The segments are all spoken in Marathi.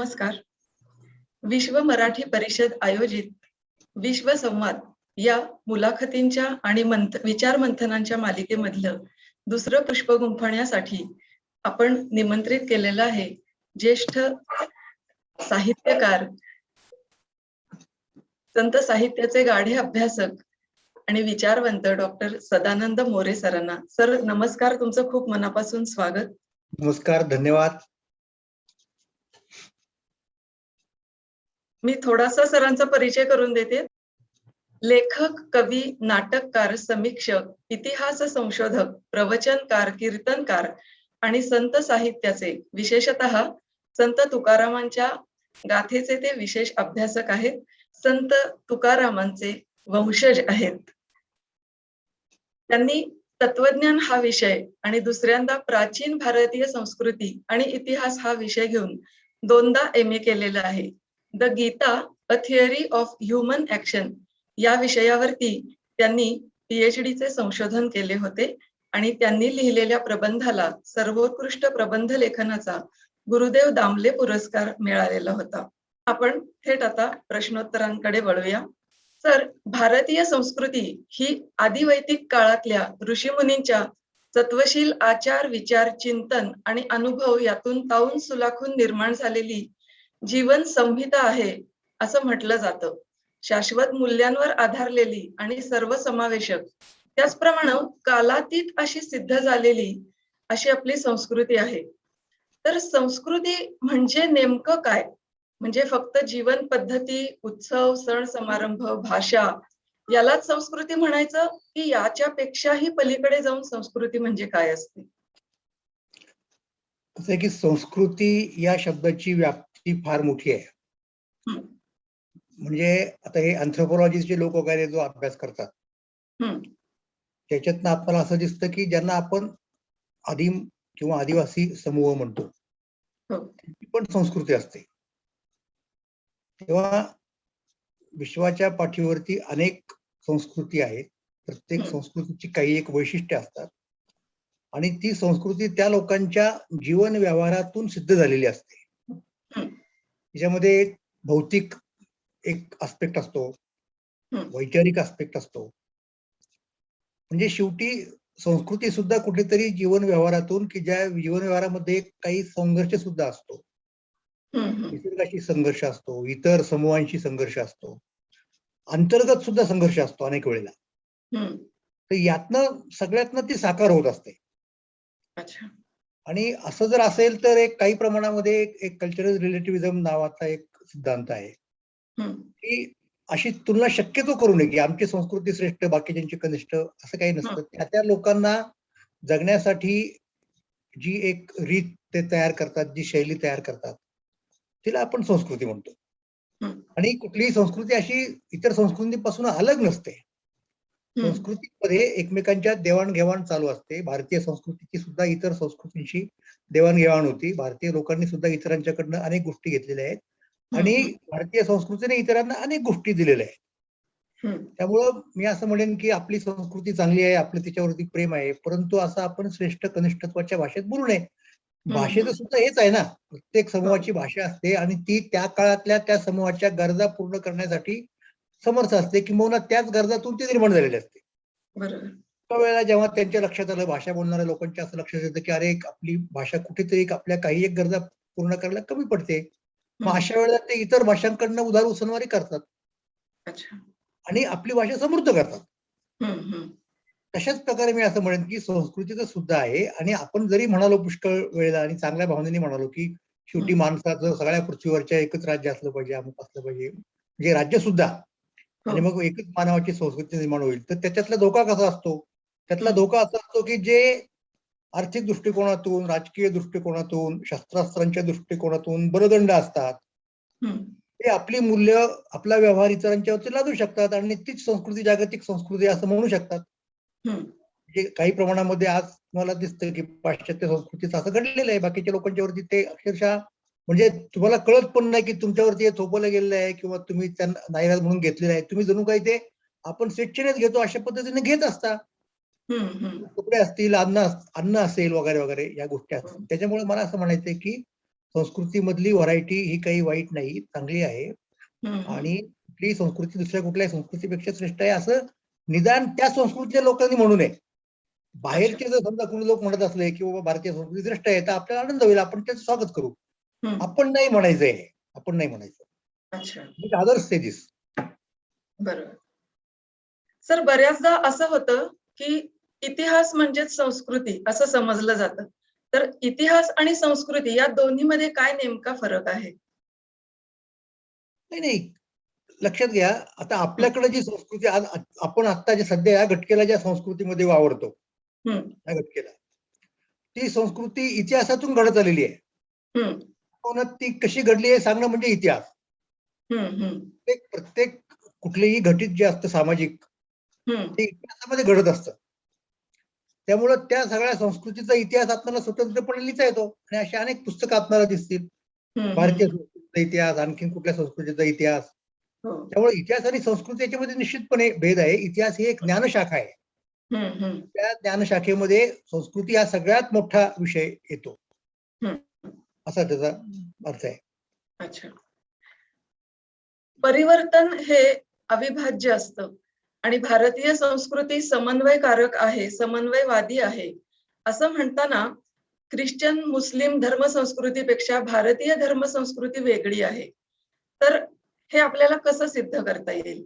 नमस्कार. विश्व मराठी परिषद आयोजित विश्व संवाद या मुलाखतींच्या आणि विचार मंथनांच्या मालिकेमधलं दुसरं पुष्प गुंफण्यासाठी आपण निमंत्रित केलेलं आहे ज्येष्ठ साहित्यकार, संत साहित्याचे गाढे अभ्यासक आणि विचारवंत डॉक्टर सदानंद मोरे सरांना. सर नमस्कार, तुमचं खूप मनापासून स्वागत. नमस्कार, धन्यवाद. मी थोडासा सरांचा परिचय करून देते. लेखक, कवी, नाटककार, समीक्षक, इतिहास संशोधक, प्रवचनकार, कीर्तनकार आणि संत साहित्याचे, विशेषतः संत तुकारामांच्या गाथेचे ते विशेष अभ्यासक आहेत. संत तुकारामांचे वंशज आहेत. त्यांनी तत्वज्ञान हा विषय आणि दुसऱ्यांदा प्राचीन भारतीय संस्कृती आणि इतिहास हा विषय घेऊन 2दा MA केलेला आहे. The Gita a theory of human action या विषयावरती त्यांनी PhD चे संशोधन केले होते आणि त्यांनी लिहिलेल्या प्रबंधाला सर्वोत्कृष्ट प्रबंध लेखनाचा गुरुदेव दामले पुरस्कार मिळालेला होता. आपण थेट आता प्रश्नोत्तरांकडे वळूया. सर, भारतीय संस्कृती ही आदिवैदिक काळातल्या ऋषीमुनींच्या तत्वशील आचार, विचार, चिंतन आणि अनुभव यातून ताऊन सुलाखून निर्माण झालेली जीवन संहिता आहे असं म्हटलं जातं. शाश्वत मूल्यांवर आधारलेली आणि सर्वसमावेशक, त्याचप्रमाणे कालातीत अशी सिद्ध झालेली अशी आपली संस्कृती आहे. तर संस्कृती म्हणजे नेमकं काय? म्हणजे फक्त जीवन पद्धती, उत्सव, सण समारंभ, भाषा यालाच संस्कृती म्हणायचं, की याच्या पेक्षाही पलीकडे जाऊन संस्कृती म्हणजे काय असते? असं की संस्कृती या शब्दाची व्याप्ती फार मोठी आहे. म्हणजे आता हे अँथ्रोपोलॉजीचे लोक वगैरे जो अभ्यास करतात त्याच्यातनं आपल्याला असं दिसतं की ज्यांना आपण आदिम किंवा आदिवासी समूह म्हणतो ती पण संस्कृती असते. तेव्हा विश्वाच्या पाठीवरती अनेक संस्कृती आहेत. प्रत्येक संस्कृतीची काही एक वैशिष्ट्ये असतात आणि ती संस्कृती त्या लोकांच्या जीवन व्यवहारातून सिद्ध झालेली असते. त्याच्यामध्ये भौतिक एक आस्पेक्ट असतो, वैचारिक आस्पेक्ट असतो. म्हणजे शेवटी संस्कृती सुद्धा कुठेतरी जीवन व्यवहारातून, की ज्या जीवन व्यवहारामध्ये काही संघर्ष सुद्धा असतो, निसर्गाशी संघर्ष असतो, इतर समूहांशी संघर्ष असतो, अंतर्गत सुद्धा संघर्ष असतो अनेक वेळेला. तर यातनं सगळ्यातनं ती साकार होत असते. आणि असं जर असेल तर एक काही प्रमाणामध्ये एक कल्चरल रिलेटिव्हिझम नावाचा एक सिद्धांत आहे की अशी तुलना शक्यतो करू नये की आमची संस्कृती श्रेष्ठ बाकीच्यांची कनिष्ठ, असं काही नसतं. त्या लोकांना जगण्यासाठी जी एक रीत ते तयार करतात, जी शैली तयार करतात, तिला आपण संस्कृती म्हणतो. आणि कुठलीही संस्कृती अशी इतर संस्कृतीपासून अलग नसते. संस्कृतीमध्ये एकमेकांच्या देवाणघेवाण चालू असते. भारतीय संस्कृतीची सुद्धा इतर संस्कृतींशी देवाणघेवाण होती. भारतीय लोकांनी सुद्धा इतरांच्याकडनं अनेक गोष्टी घेतलेल्या आहेत आणि भारतीय संस्कृतीने इतरांना अनेक गोष्टी दिलेल्या आहेत. त्यामुळं मी असं म्हणेन की आपली संस्कृती चांगली आहे, आपलं तिच्यावरती प्रेम आहे, परंतु असं आपण श्रेष्ठ कनिष्ठत्वाच्या भाषेत बोलू नये. भाषेचं सुद्धा हेच आहे ना, प्रत्येक समूहाची भाषा असते आणि ती त्या काळातल्या त्या समूहाच्या गरजा पूर्ण करण्यासाठी समर्थ असते, किंवा त्याच गरजातून ती निर्माण झालेली असते. त्यावेळेला जेव्हा त्यांच्या लक्षात आलं, भाषा बोलणाऱ्या लोकांच्या असं लक्षात येतं की अरे आपली भाषा कुठेतरी आपल्या काही एक गरजा पूर्ण करायला कमी पडते. मग अशा वेळेला ते इतर भाषांकडनं उधार उसनवारी करतात आणि आपली भाषा समृद्ध करतात. तशाच प्रकारे मी असं म्हणेन की संस्कृतीचं सुद्धा आहे. आणि आपण जरी म्हणालो पुष्कळ वेळेला आणि चांगल्या भावनेने म्हणालो की शेवटी माणसाचं सगळ्या पृथ्वीवरच्या एकच राज्य असलं पाहिजे, अमुक असलं पाहिजे, म्हणजे राज्य सुद्धा, आणि मग एकच मानवाची संस्कृती निर्माण होईल, तर त्याच्यातला धोका कसा असतो? त्यातला धोका असा असतो की जे आर्थिक दृष्टिकोनातून, राजकीय दृष्टिकोनातून, शस्त्रास्त्रांच्या दृष्टिकोनातून बलदंड असतात, ते आपली मूल्य, आपला व्यवहार इतरांच्यावरती लादू शकतात आणि तीच संस्कृती जागतिक संस्कृती असं म्हणू शकतात. काही प्रमाणामध्ये आज मला दिसतं की पाश्चात्य संस्कृतीचं असं घडलेलं आहे. बाकीच्या लोकांच्यावरती ते अक्षरशः म्हणजे तुम्हाला कळत पण नाही की तुमच्यावरती हे थोपवलं गेलेलं आहे किंवा तुम्ही त्यांना नाईलाज म्हणून घेतलेलं आहे. तुम्ही जणू काही ते आपण स्वेच्छेनेच घेतो अशा पद्धतीने घेत असता. कपडे असतील, अन्न असेल वगैरे वगैरे या गोष्टी असतात. त्याच्यामुळे मला असं म्हणायचंय की संस्कृतीमधली व्हरायटी ही काही वाईट नाही, चांगली आहे. आणि कुठलीही संस्कृती दुसऱ्या कुठल्याही संस्कृतीपेक्षा श्रेष्ठ आहे असं निदान त्या संस्कृतीच्या लोकांनी म्हणू नये. बाहेरचे जर समजा कोणी लोक म्हणत असले की बाबा भारतीय संस्कृती श्रेष्ठ आहे, तर आपल्याला आनंद होईल, आपण त्याचं स्वागत करू. आपण नाही म्हणायचंय, आपण नाही म्हणायचं. अदर्स से दिस. बरोबर. सर, बऱ्याचदा असं होतं की इतिहास म्हणजेच संस्कृती असं समजलं जातं. तर इतिहास आणि संस्कृती या दोन्हीमध्ये काय नेमका फरक आहे? नाही, लक्षात घ्या, आता आपल्याकडे जी संस्कृती आज आपण आता जे सध्या या घटकेला ज्या संस्कृतीमध्ये वावरतो, या घटकेला, ती संस्कृती इतिहासातून घडत आलेली आहे. पण ती कशी घडली हे सांगणं म्हणजे इतिहास. प्रत्येक कुठलेही घटित जे असतं सामाजिक, ते इतिहासामध्ये घडत असतं. त्यामुळं त्या सगळ्या संस्कृतीचा इतिहास आपल्याला स्वतंत्रपणे लिहिता येतो आणि अशा अनेक पुस्तकं आपल्याला दिसतील. भारतीय संस्कृतीचा इतिहास, आणखी कुठल्या संस्कृतीचा इतिहास. त्यामुळे इतिहास आणि संस्कृती याच्यामध्ये निश्चितपणे भेद आहे. इतिहास ही एक ज्ञानशाखा आहे. त्या ज्ञानशाखेमध्ये संस्कृती हा सगळ्यात मोठा विषय येतो, असा त्याचा अर्थ आहे. अच्छा. परिवर्तन हे अविभाज्य असतं आणि भारतीय संस्कृती समन्वयकारक आहे, समन्वयवादी आहे असं म्हणताना ख्रिश्चन मुस्लिम धर्मसंस्कृतीपेक्षा भारतीय धर्मसंस्कृती वेगळी आहे. तर हे आपल्याला कसं सिद्ध करता येईल?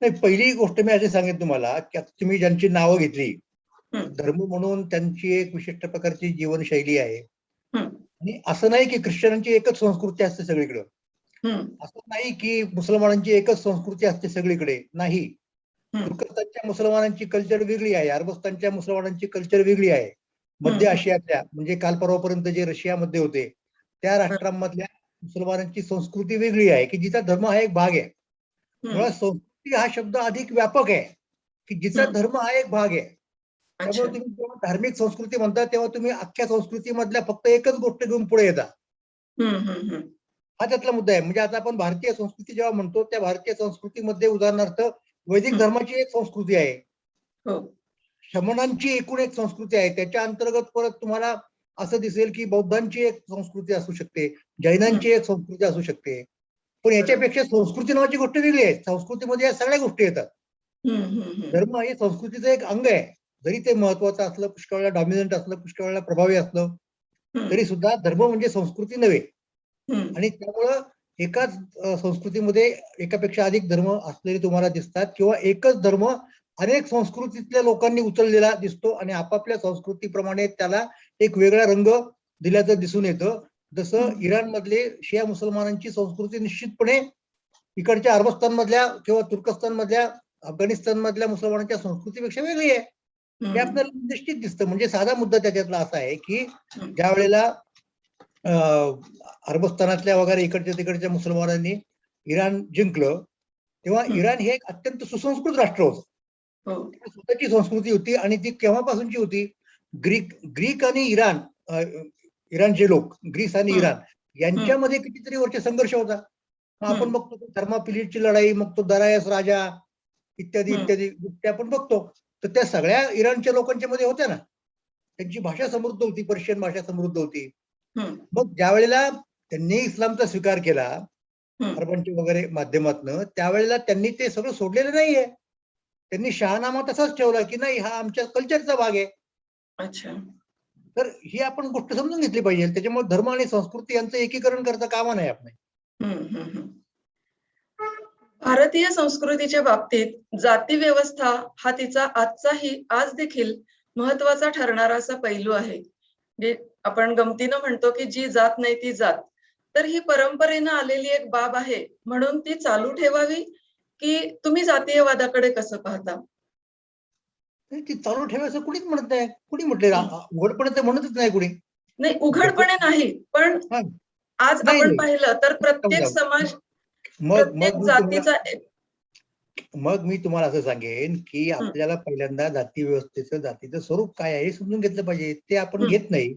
नाही, पहिली गोष्ट मी अशी सांगेन तुम्हाला की तुम्ही ज्यांची नावं घेतली, धर्म म्हणून त्यांची एक विशिष्ट प्रकारची जीवनशैली आहे. आणि असं नाही की ख्रिश्चनांची एकच संस्कृती असते सगळीकडे, असं नाही की मुसलमानांची एकच संस्कृती असते सगळीकडे, नाही. तुर्कस्तानच्या मुसलमानांची कल्चर वेगळी आहे, अरबस्तानच्या मुसलमानांची कल्चर वेगळी आहे. मध्य आशियातल्या म्हणजे काल परवापर्यंत जे रशियामध्ये होते त्या राष्ट्रांमधल्या मुसलमानांची संस्कृती वेगळी आहे, की जिचा धर्म हा एक भाग आहे. मुळात संस्कृती हा शब्द अधिक व्यापक आहे, की जिचा धर्म हा एक भाग आहे. त्यामुळे तुम्ही जेव्हा धार्मिक संस्कृती म्हणता तेव्हा तुम्ही अख्ख्या संस्कृतीमधल्या फक्त एकच गोष्ट घेऊन पुढे येता. हा त्यातला मुद्दा आहे. म्हणजे आता आपण भारतीय संस्कृती जेव्हा म्हणतो त्या भारतीय संस्कृतीमध्ये उदाहरणार्थ वैदिक धर्माची एक संस्कृती आहे, शमनांची एकूण एक संस्कृती आहे, त्याच्या अंतर्गत परत तुम्हाला असं दिसेल की बौद्धांची एक संस्कृती असू शकते, जैनांची एक संस्कृती असू शकते. पण याच्यापेक्षा संस्कृती नावाची गोष्ट वेगळी आहे. संस्कृतीमध्ये या सगळ्या गोष्टी येतात. धर्म हे संस्कृतीचं एक अंग आहे. जरी ते महत्वाचं असलं, पुष्कळ वेळा डॉमिनंट असलं, पुष्कळ वेळा प्रभावी असलं, तरी सुद्धा धर्म म्हणजे संस्कृती नव्हे. आणि त्यामुळं एकाच संस्कृतीमध्ये एकापेक्षा अधिक धर्म असलेले तुम्हाला दिसतात, किंवा एकच धर्म अनेक संस्कृतीतल्या लोकांनी उचललेला दिसतो आणि आपापल्या संस्कृतीप्रमाणे त्याला एक वेगळा रंग दिल्याचं दिसून येतं. जसं इराण मधले शिया मुसलमानांची संस्कृती निश्चितपणे इकडच्या अरबस्तान मधल्या किंवा तुर्कस्तान मधल्या, अफगाणिस्तान मधल्या मुसलमानांच्या संस्कृतीपेक्षा वेगळी आहे. हे आपल्याला निश्चित दिसतं. म्हणजे साधा मुद्दा त्याच्यातला असा आहे की ज्या वेळेला अरबस्तानातल्या वगैरे इकडच्या तिकडच्या मुसलमानांनी इराण जिंकलं, तेव्हा इराण हे एक अत्यंत सुसंस्कृत राष्ट्र होतं. स्वतःची संस्कृती होती आणि ती केव्हापासूनची होती? ग्रीक आणि इराणचे लोक, ग्रीस आणि इराण यांच्यामध्ये कितीतरी वर्ष संघर्ष होता. आपण बघतो थर्मापिलीची लढाई, मग तो दरायस राजा इत्यादी इत्यादी गोष्टी आपण बघतो. तर त्या सगळ्या इराणच्या लोकांच्या मध्ये होत्या ना. त्यांची भाषा समृद्ध होती, पर्शियन भाषा समृद्ध होती. मग ज्या वेळेला त्यांनी इस्लामचा स्वीकार केला अरबांच्या वगैरे माध्यमातून, त्यावेळेला त्यांनी ते सगळं सोडलेलं नाहीये. त्यांनी शहानामा तसाच ठेवला की नाही, हा आमच्या कल्चरचा भाग आहे. अच्छा. तर ही आपण गोष्ट समजून घेतली पाहिजे. त्याच्यामुळे धर्म आणि संस्कृती यांचं एकीकरण करता कामा नये आपण. भारतीय संस्कृतीच्या बाबतीत जाती व्यवस्था हा तिचा आज देखील महत्वाचा ठरणारा असा पैलू आहे. जे आपण गमतीनं म्हणतो की जी जात नाही ती जात. तर ही परंपरेनं आलेली एक बाब आहे, म्हणून ती चालू ठेवावी, की तुम्ही जातीयवादाकडे कसं पाहता? ती चालू ठेवायचं कुणीच म्हणत नाही. कुणी म्हटले? उघडपणे तर म्हणतच नाही कुणी. नाही, उघडपणे नाही, पण आज आपण पाहिलं तर प्रत्येक समाज, प्रत्येक जातीचा. मग मी तुम्हाला असं सांगेन की आपल्याला पहिल्यांदा जाती व्यवस्थेचं, जातीचं स्वरूप काय आहे हे समजून घेतलं पाहिजे. ते आपण घेत नाही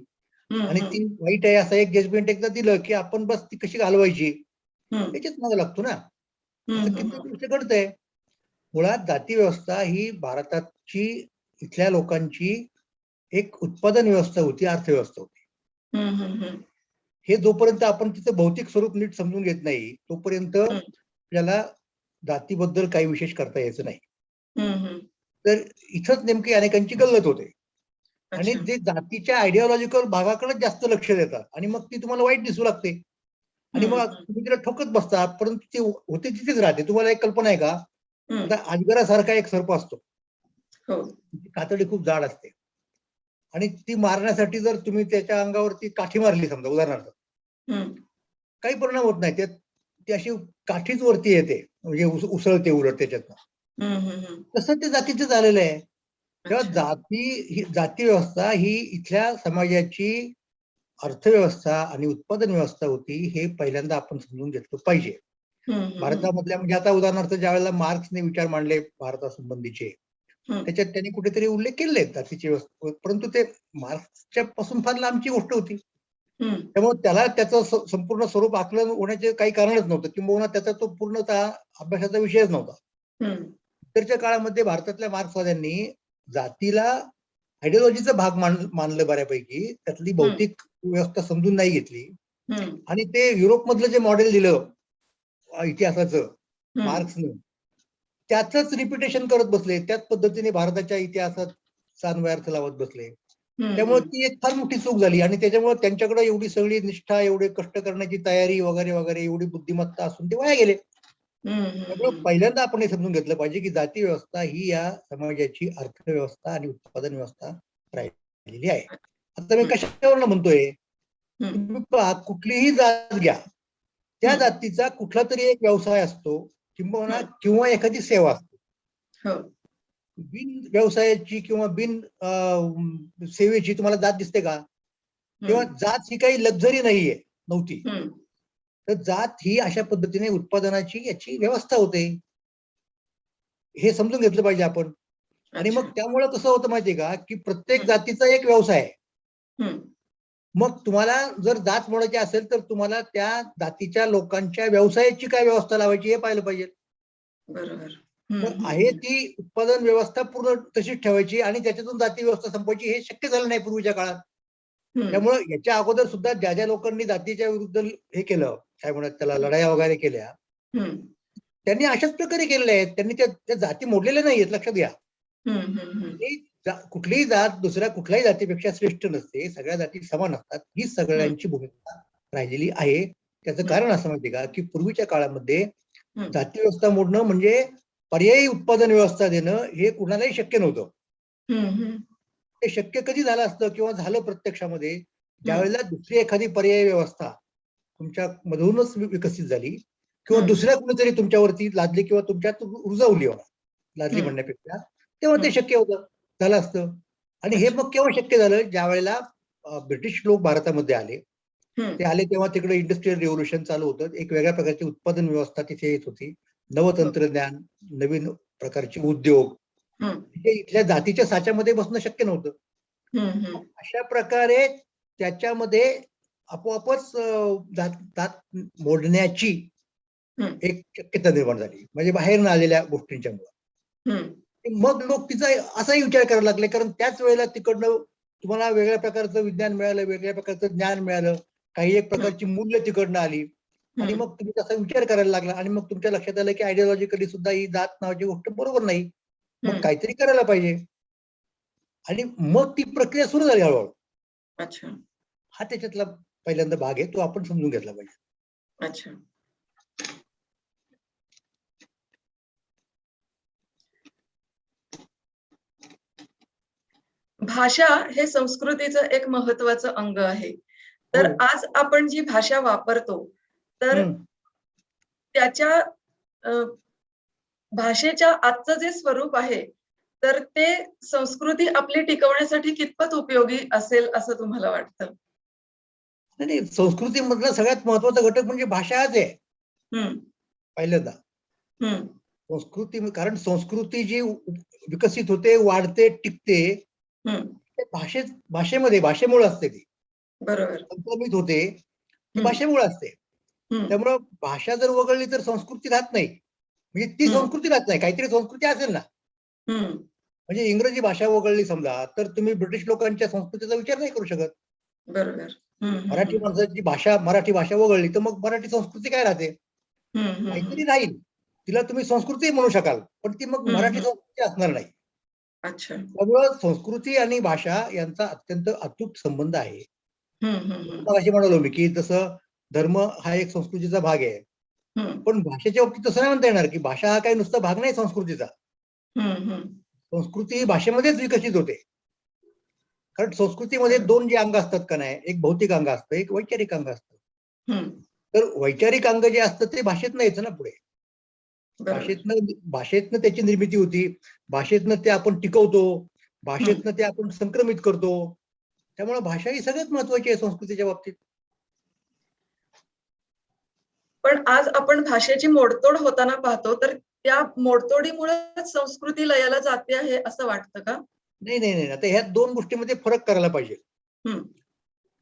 आणि ती वाईट आहे असं एक जजमेंट एकदा दिलं की आपण बस ती कशी घालवायची याच्यात मागं लागतो ना. असं किती गोष्ट घडतंय. मुळात जाती व्यवस्था ही भारताची, इथल्या लोकांची एक उत्पादन व्यवस्था होती, अर्थव्यवस्था होती. हे जोपर्यंत आपण तिचं भौतिक स्वरूप नीट समजून घेत नाही तोपर्यंत आपल्याला जातीबद्दल काही विशेष करता यायचं नाही. तर इथंच नेमकी अनेकांची गल्लत होते आणि जे जातीच्या आयडिओलॉजिकल भागाकडे जास्त लक्ष देतात आणि मग ती तुम्हाला वाईट दिसू लागते आणि मग तुम्ही तिला ठोकत बसता, परंतु ती होते तिथेच राहते. तुम्हाला एक कल्पना आहे का, आता अजगरासारखा एक सर्प असतो, कातडी खूप जाड असते आणि ती मारण्यासाठी जर तुम्ही त्याच्या अंगावरती काठी मारली समजा उदाहरणार्थ, काही परिणाम होत नाही. ती अशी काठीच वरती येते, म्हणजे उसळते उलट त्याच्यातनं. तसं ते जातीचं झालेलं आहे. तेव्हा जाती व्यवस्था ही इथल्या समाजाची अर्थव्यवस्था आणि उत्पादन व्यवस्था होती, हे पहिल्यांदा आपण समजून घेतलं पाहिजे. भारतामधल्या म्हणजे आता उदाहरणार्थ ज्या वेळेला मार्क्सने विचार मांडले भारतासंबंधीचे, त्याच्यात त्यांनी कुठेतरी उल्लेख केले जातीची व्यवस्था, परंतु ते मार्क्सच्या पासून फार लांबची गोष्ट होती. त्यामुळे त्याला त्याचं संपूर्ण स्वरूप आकलन होण्याचे काही कारणच नव्हतं, किंबहुना त्याचा तो पूर्णतः अभ्यासाचा विषयच नव्हता. नंतरच्या काळामध्ये भारतातल्या मार्क्सवाद्यांनी जातीला आयडिओलॉजीचा भाग मानलं बऱ्यापैकी, त्यातली भौतिक व्यवस्था समजून नाही घेतली आणि ते युरोपमधलं जे मॉडेल दिलं इतिहासाचं मार्क्सने, त्याच रिपिटेशन करत बसले, त्याच पद्धतीने भारताच्या इतिहासात अर्थ लावत बसले. त्यामुळे ती एक फार मोठी चूक झाली आणि त्याच्यामुळे त्यांच्याकडे एवढी सगळी निष्ठा, एवढे कष्ट करण्याची तयारी वगैरे वगैरे, एवढी बुद्धिमत्ता असून ते वाया गेले. त्यामुळे पहिल्यांदा आपण हे समजून घेतलं पाहिजे की जाती व्यवस्था ही या समाजाची अर्थव्यवस्था आणि उत्पादन व्यवस्था राहिलेली आहे. आता मी कशावरनं म्हणतोय, कुठलीही जात घ्या, त्या जातीचा कुठला तरी एक व्यवसाय असतो किंवा एखादी सेवा असते. बिन व्यवसायाची किंवा बिन सेवेची तुम्हाला जात दिसते का? किंवा जात ही काही लक्झरी नव्हती. तर जात ही अशा पद्धतीने उत्पादनाची याची व्यवस्था होते, हे समजून घेतलं पाहिजे आपण. आणि मग त्यामुळे कसं होतं माहितीये का, की प्रत्येक जातीचा एक व्यवसाय आहे. मग तुम्हाला जर जात मोडायची असेल तर तुम्हाला त्या जातीच्या लोकांच्या व्यवसायाची काय व्यवस्था लावायची हे पाहिलं पाहिजे. बरोबर. मग आहे ती उत्पादन व्यवस्था पूर्ण तशीच ठेवायची आणि त्याच्यातून जाती व्यवस्था संपवायची, हे शक्य झालं नाही पूर्वीच्या काळात. त्यामुळे याच्या अगोदर सुद्धा ज्या ज्या लोकांनी जातीच्या विरुद्ध हे केलं, काय म्हणत त्याला, लढाया वगैरे केल्या, त्यांनी अशाच प्रकारे केलेल्या आहेत. त्यांनी त्या जाती मोडलेल्या नाहीयेत, लक्षात घ्या. कुठलीही जात दुसऱ्या कुठल्याही जातीपेक्षा श्रेष्ठ नसते, सगळ्या जाती समान असतात, ही सगळ्यांची भूमिका राहिलेली आहे. त्याचं कारण असं माहितीये का, की पूर्वीच्या काळामध्ये जाती व्यवस्था मोडणं म्हणजे पर्यायी उत्पादन व्यवस्था देणं हे कुणालाही शक्य नव्हतं. ते शक्य कधी झालं असतं किंवा झालं प्रत्यक्षामध्ये, ज्यावेळेला दुसरी एखादी पर्यायी व्यवस्था तुमच्या मधूनच विकसित झाली किंवा दुसऱ्या कुणीतरी तुमच्यावरती लादली किंवा तुमच्यात रुजवली, लादली म्हणण्यापेक्षा, तेव्हा ते शक्य झालं असतं. आणि हे मग केव्हा शक्य झालं, ज्या वेळेला ब्रिटिश लोक भारतामध्ये आले. ते आले तेव्हा तिकडे इंडस्ट्रियल रिव्होल्युशन चालू होतं, एक वेगळ्या प्रकारची उत्पादन व्यवस्था तिथे येत होती, नवतंत्रज्ञान, नवीन प्रकारचे उद्योग, इथल्या जातीच्या साच्यामध्ये बसणं शक्य नव्हतं. अशा प्रकारे त्याच्यामध्ये आपोआपच जात मोडण्याची एक शक्यता निर्माण झाली, म्हणजे बाहेर आलेल्या गोष्टींच्या मुळे. मग लोक तिचा असाही विचार करायला लागले, कारण त्याच वेळेला तिकडनं तुम्हाला वेगळ्या प्रकारचं विज्ञान मिळालं, वेगळ्या प्रकारचं ज्ञान मिळालं, काही एक प्रकारची मूल्य तिकडनं आली आणि मग तुम्ही तसा विचार करायला लागला आणि मग तुमच्या लक्षात आलं की आयडिओलॉजिकली सुद्धा ही जात नावाची गोष्ट बरोबर नाही, मग काहीतरी करायला पाहिजे. आणि मग ती प्रक्रिया सुरू झाली हळूहळू. अच्छा. हा त्याच्यातला पहिल्यांदा भाग आहे, तो आपण समजून घेतला पाहिजे. अच्छा. भाषा हे संस्कृतीचं एक महत्वाचं अंग आहे. तर आज आपण जी भाषा वापरतो, तर त्याच्या भाषेच्या आजचं जे स्वरूप आहे, तर ते संस्कृती आपली टिकवण्यासाठी कितपत उपयोगी असेल असं तुम्हाला वाटतं? नाही, संस्कृतीमधला सगळ्यात महत्वाचा घटक म्हणजे भाषाच आहे पहिल्यांदा. संस्कृती, कारण संस्कृती जी विकसित होते, वाढते, टिकते, भाषेमुळे असते. ती बरोबर संक्रमित होते, ती भाषेमुळे असते. त्यामुळं भाषा जर वगळली तर संस्कृती राहत नाही, म्हणजे ती संस्कृती राहत नाही, काहीतरी संस्कृती असेल ना. म्हणजे इंग्रजी भाषा वगळली समजा तर तुम्ही ब्रिटिश लोकांच्या संस्कृतीचा विचार नाही करू शकत. बरोबर. मराठी माणसाची भाषा, मराठी भाषा वगळली तर मग मराठी संस्कृती काय राहते? काहीतरी राहील. तिला तुम्ही संस्कृती म्हणू शकाल, पण ती मग मराठी संस्कृती असणार नाही. अच्छा. त्यामुळं संस्कृती आणि भाषा यांचा अत्यंत अतूट संबंध आहे. हम्म. म्हणालो मी की जसं धर्म हा एक संस्कृतीचा भाग आहे, पण भाषेच्या बाबतीत तसं नाही म्हणता येणार की भाषा हा काही नुसता भाग नाही संस्कृतीचा. संस्कृती ही भाषेमध्येच विकसित होते. कारण संस्कृतीमध्ये दोन जे अंग असतात का नाही, एक भौतिक अंग असतं, एक वैचारिक अंग असतं. तर वैचारिक अंग जे असतं ते भाषेतनं येतं ना पुढे. भाषेतनं त्याची निर्मिती होती, भाषेतनं ते आपण टिकवतो, भाषेतनं ते आपण संक्रमित करतो. त्यामुळे भाषा ही सगळ्यात महत्वाची आहे संस्कृतीच्या बाबतीत. पण आज आपण भाषेची मोडतोड होताना पाहतो, तर त्या मोडतोडीमुळे संस्कृती लयाला जाते आहे असं वाटतं का? नाही. आता ह्या दोन गोष्टींमध्ये फरक करायला पाहिजे.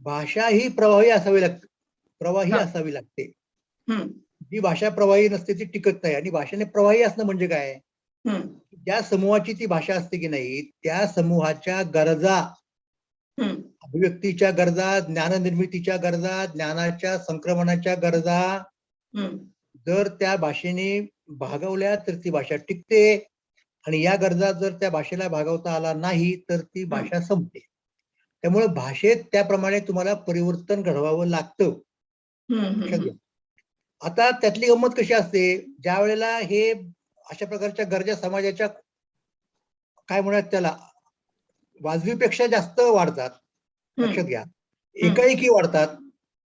भाषा ही प्रवाही असावी लागते, प्रवाही असावी लागते. जी भाषा प्रवाही नसते ती टिकत नाही. आणि भाषेने प्रवाही असणं म्हणजे काय? ज्या समूहाची ती भाषा असते की नाही, त्या समूहाच्या गरजा, अभिव्यक्तीच्या गरजा, ज्ञाननिर्मितीच्या गरजा, ज्ञानाच्या संक्रमणाच्या गरजा जर त्या भाषेने भागवल्या तर ती भाषा टिकते, आणि या गरजा जर त्या भाषेला भागवता आला नाही तर ती भाषा संपते. त्यामुळे भाषेत त्याप्रमाणे तुम्हाला परिवर्तन घडवावं लागतं. आता त्यातली गंमत कशी असते, ज्या वेळेला हे अशा प्रकारच्या गरजा समाजाच्या काय म्हणतात त्याला वाजवीपेक्षा जास्त वाढतात, लक्षात घ्या, एकाएकी वाढतात.